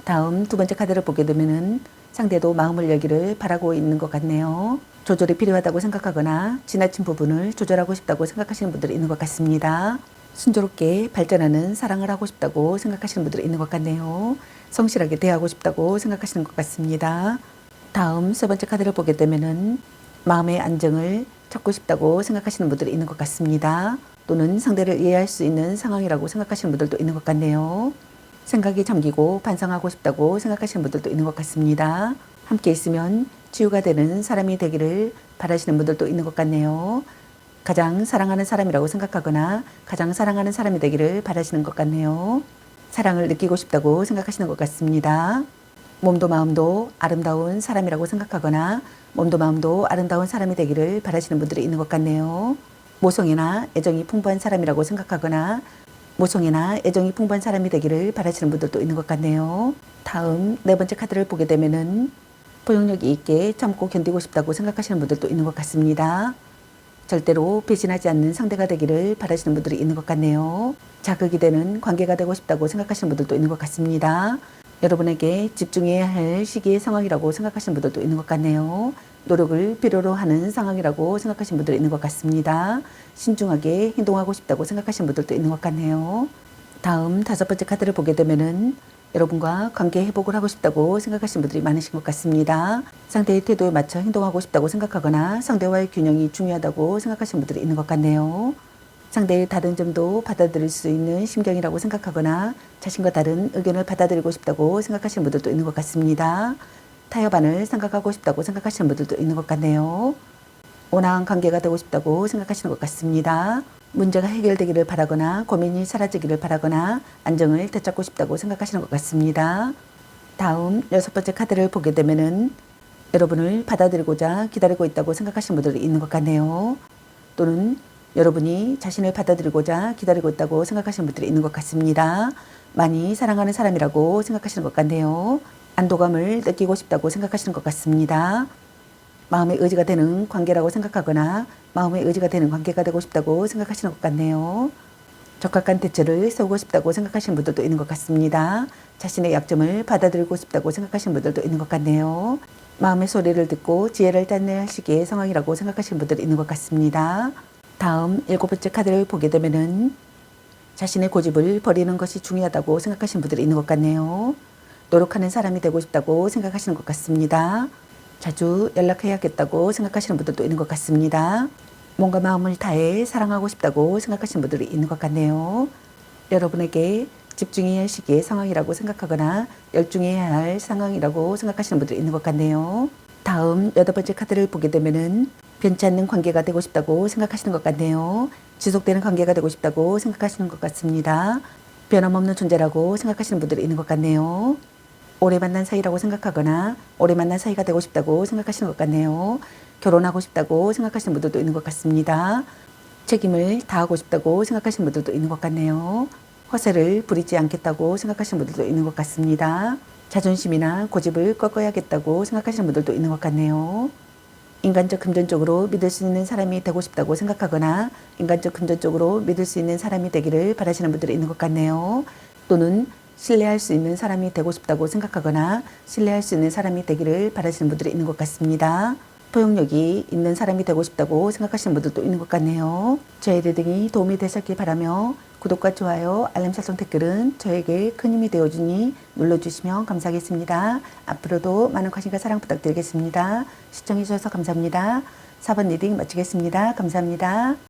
다음 두 번째 카드를 보게 되면은 상대도 마음을 열기를 바라고 있는 것 같네요. 조절이 필요하다고 생각하거나 지나친 부분을 조절하고 싶다고 생각하시는 분들이 있는 것 같습니다. 순조롭게 발전하는 사랑을 하고 싶다고 생각하시는 분들이 있는 것 같네요. 성실하게 대하고 싶다고 생각하시는 것 같습니다. 다음 세 번째 카드를 보게 되면은 마음의 안정을 찾고 싶다고 생각하시는 분들이 있는 것 같습니다. 또는 상대를 이해할 수 있는 상황이라고 생각하시는 분들도 있는 것 같네요. 생각이 잠기고 반성하고 싶다고 생각하시는 분들도 있는 것 같습니다. 함께 있으면 치유가 되는 사람이 되기를 바라시는 분들도 있는 것 같네요. 가장 사랑하는 사람이라고 생각하거나 가장 사랑하는 사람이 되기를 바라시는 것 같네요. 사랑을 느끼고 싶다고 생각하시는 것 같습니다. 몸도 마음도 아름다운 사람이라고 생각하거나 몸도 마음도 아름다운 사람이 되기를 바라시는 분들이 있는 것 같네요. 모성애나 애정이 풍부한 사람이라고 생각하거나 모성애나 애정이 풍부한 사람이 되기를 바라시는 분들도 있는 것 같네요. 다음 네 번째 카드를 보게 되면은 포용력이 있게 참고 견디고 싶다고 생각하시는 분들도 있는 것 같습니다. 절대로 배신하지 않는 상대가 되기를 바라시는 분들이 있는 것 같네요. 자극이 되는 관계가 되고 싶다고 생각하시는 분들도 있는 것 같습니다. 여러분에게 집중해야 할 시기의 상황이라고 생각하시는 분들도 있는 것 같네요. 노력을 필요로 하는 상황이라고 생각하시는 분들이 있는 것 같습니다. 신중하게 행동하고 싶다고 생각하시는 분들도 있는 것 같네요. 다음 다섯 번째 카드를 보게 되면은 여러분과 관계 회복을 하고 싶다고 생각하시는 분들이 많으신 것 같습니다. 상대의 태도에 맞춰 행동하고 싶다고 생각하거나 상대와의 균형이 중요하다고 생각하시는 분들이 있는 것 같네요. 상대의 다른 점도 받아들일 수 있는 심경이라고 생각하거나 자신과 다른 의견을 받아들이고 싶다고 생각하시는 분들도 있는 것 같습니다. 타협안을 생각하고 싶다고 생각하시는 분들도 있는 것 같네요. 온화한 관계가 되고 싶다고 생각하시는 것 같습니다. 문제가 해결되기를 바라거나 고민이 사라지기를 바라거나 안정을 되찾고 싶다고 생각하시는 것 같습니다. 다음 여섯 번째 카드를 보게 되면은 여러분을 받아들이고자 기다리고 있다고 생각하시는 분들이 있는 것 같네요. 또는 여러분이 자신을 받아들이고자 기다리고 있다고 생각하시는 분들이 있는 것 같습니다. 많이 사랑하는 사람이라고 생각하시는 것 같네요. 안도감을 느끼고 싶다고 생각하시는 것 같습니다. 마음의 의지가 되는 관계라고 생각하거나 마음의 의지가 되는 관계가 되고 싶다고 생각하시는 것 같네요. 적합한 대처를 세우고 싶다고 생각하시는 분들도 있는 것 같습니다. 자신의 약점을 받아들이고 싶다고 생각하시는 분들도 있는 것 같네요. 마음의 소리를 듣고 지혜를 찾는 시기의 상황이라고 생각하시는 분들이 있는 것 같습니다. 다음 일곱 번째 카드를 보게 되면은 자신의 고집을 버리는 것이 중요하다고 생각하시는 분들이 있는 것 같네요. 노력하는 사람이 되고 싶다고 생각하시는 것 같습니다. 자주 연락해야겠다고 생각하시는 분들도 있는 것 같습니다. 뭔가 마음을 다해 사랑하고 싶다고 생각하시는 분들이 있는 것 같네요. 여러분에게 집중해야 할 시기의 상황이라고 생각하거나 열중해야 할 상황이라고 생각하시는 분들이 있는 것 같네요. 다음 여덟 번째 카드를 보게 되면은 변치 않는 관계가 되고 싶다고 생각하시는 것 같네요. 지속되는 관계가 되고 싶다고 생각하시는 것 같습니다. 변함없는 존재라고 생각하시는 분들이 있는 것 같네요. 오래 만난 사이라고 생각하거나 오래 만난 사이가 되고 싶다고 생각하시는 것 같네요. 결혼하고 싶다고 생각하시는 분들도 있는 것 같습니다. 책임을 다하고 싶다고 생각하시는 분들도 있는 것 같네요. 허세를 부리지 않겠다고 생각하시는 분들도 있는 것 같습니다. 자존심이나 고집을 꺾어야겠다고 생각하시는 분들도 있는 것 같네요. 인간적 금전적으로 믿을 수 있는 사람이 되고 싶다고 생각하거나 인간적 금전적으로 믿을 수 있는 사람이 되기를 바라시는 분들이 있는 것 같네요. 또는 신뢰할 수 있는 사람이 되고 싶다고 생각하거나 신뢰할 수 있는 사람이 되기를 바라시는 분들이 있는 것 같습니다. 포용력이 있는 사람이 되고 싶다고 생각하시는 분들도 있는 것 같네요. 저의 리딩이 도움이 되셨길 바라며 구독과 좋아요, 알림 설정 댓글은 저에게 큰 힘이 되어주니 눌러주시면 감사하겠습니다. 앞으로도 많은 관심과 사랑 부탁드리겠습니다. 시청해주셔서 감사합니다. 4번 리딩 마치겠습니다. 감사합니다.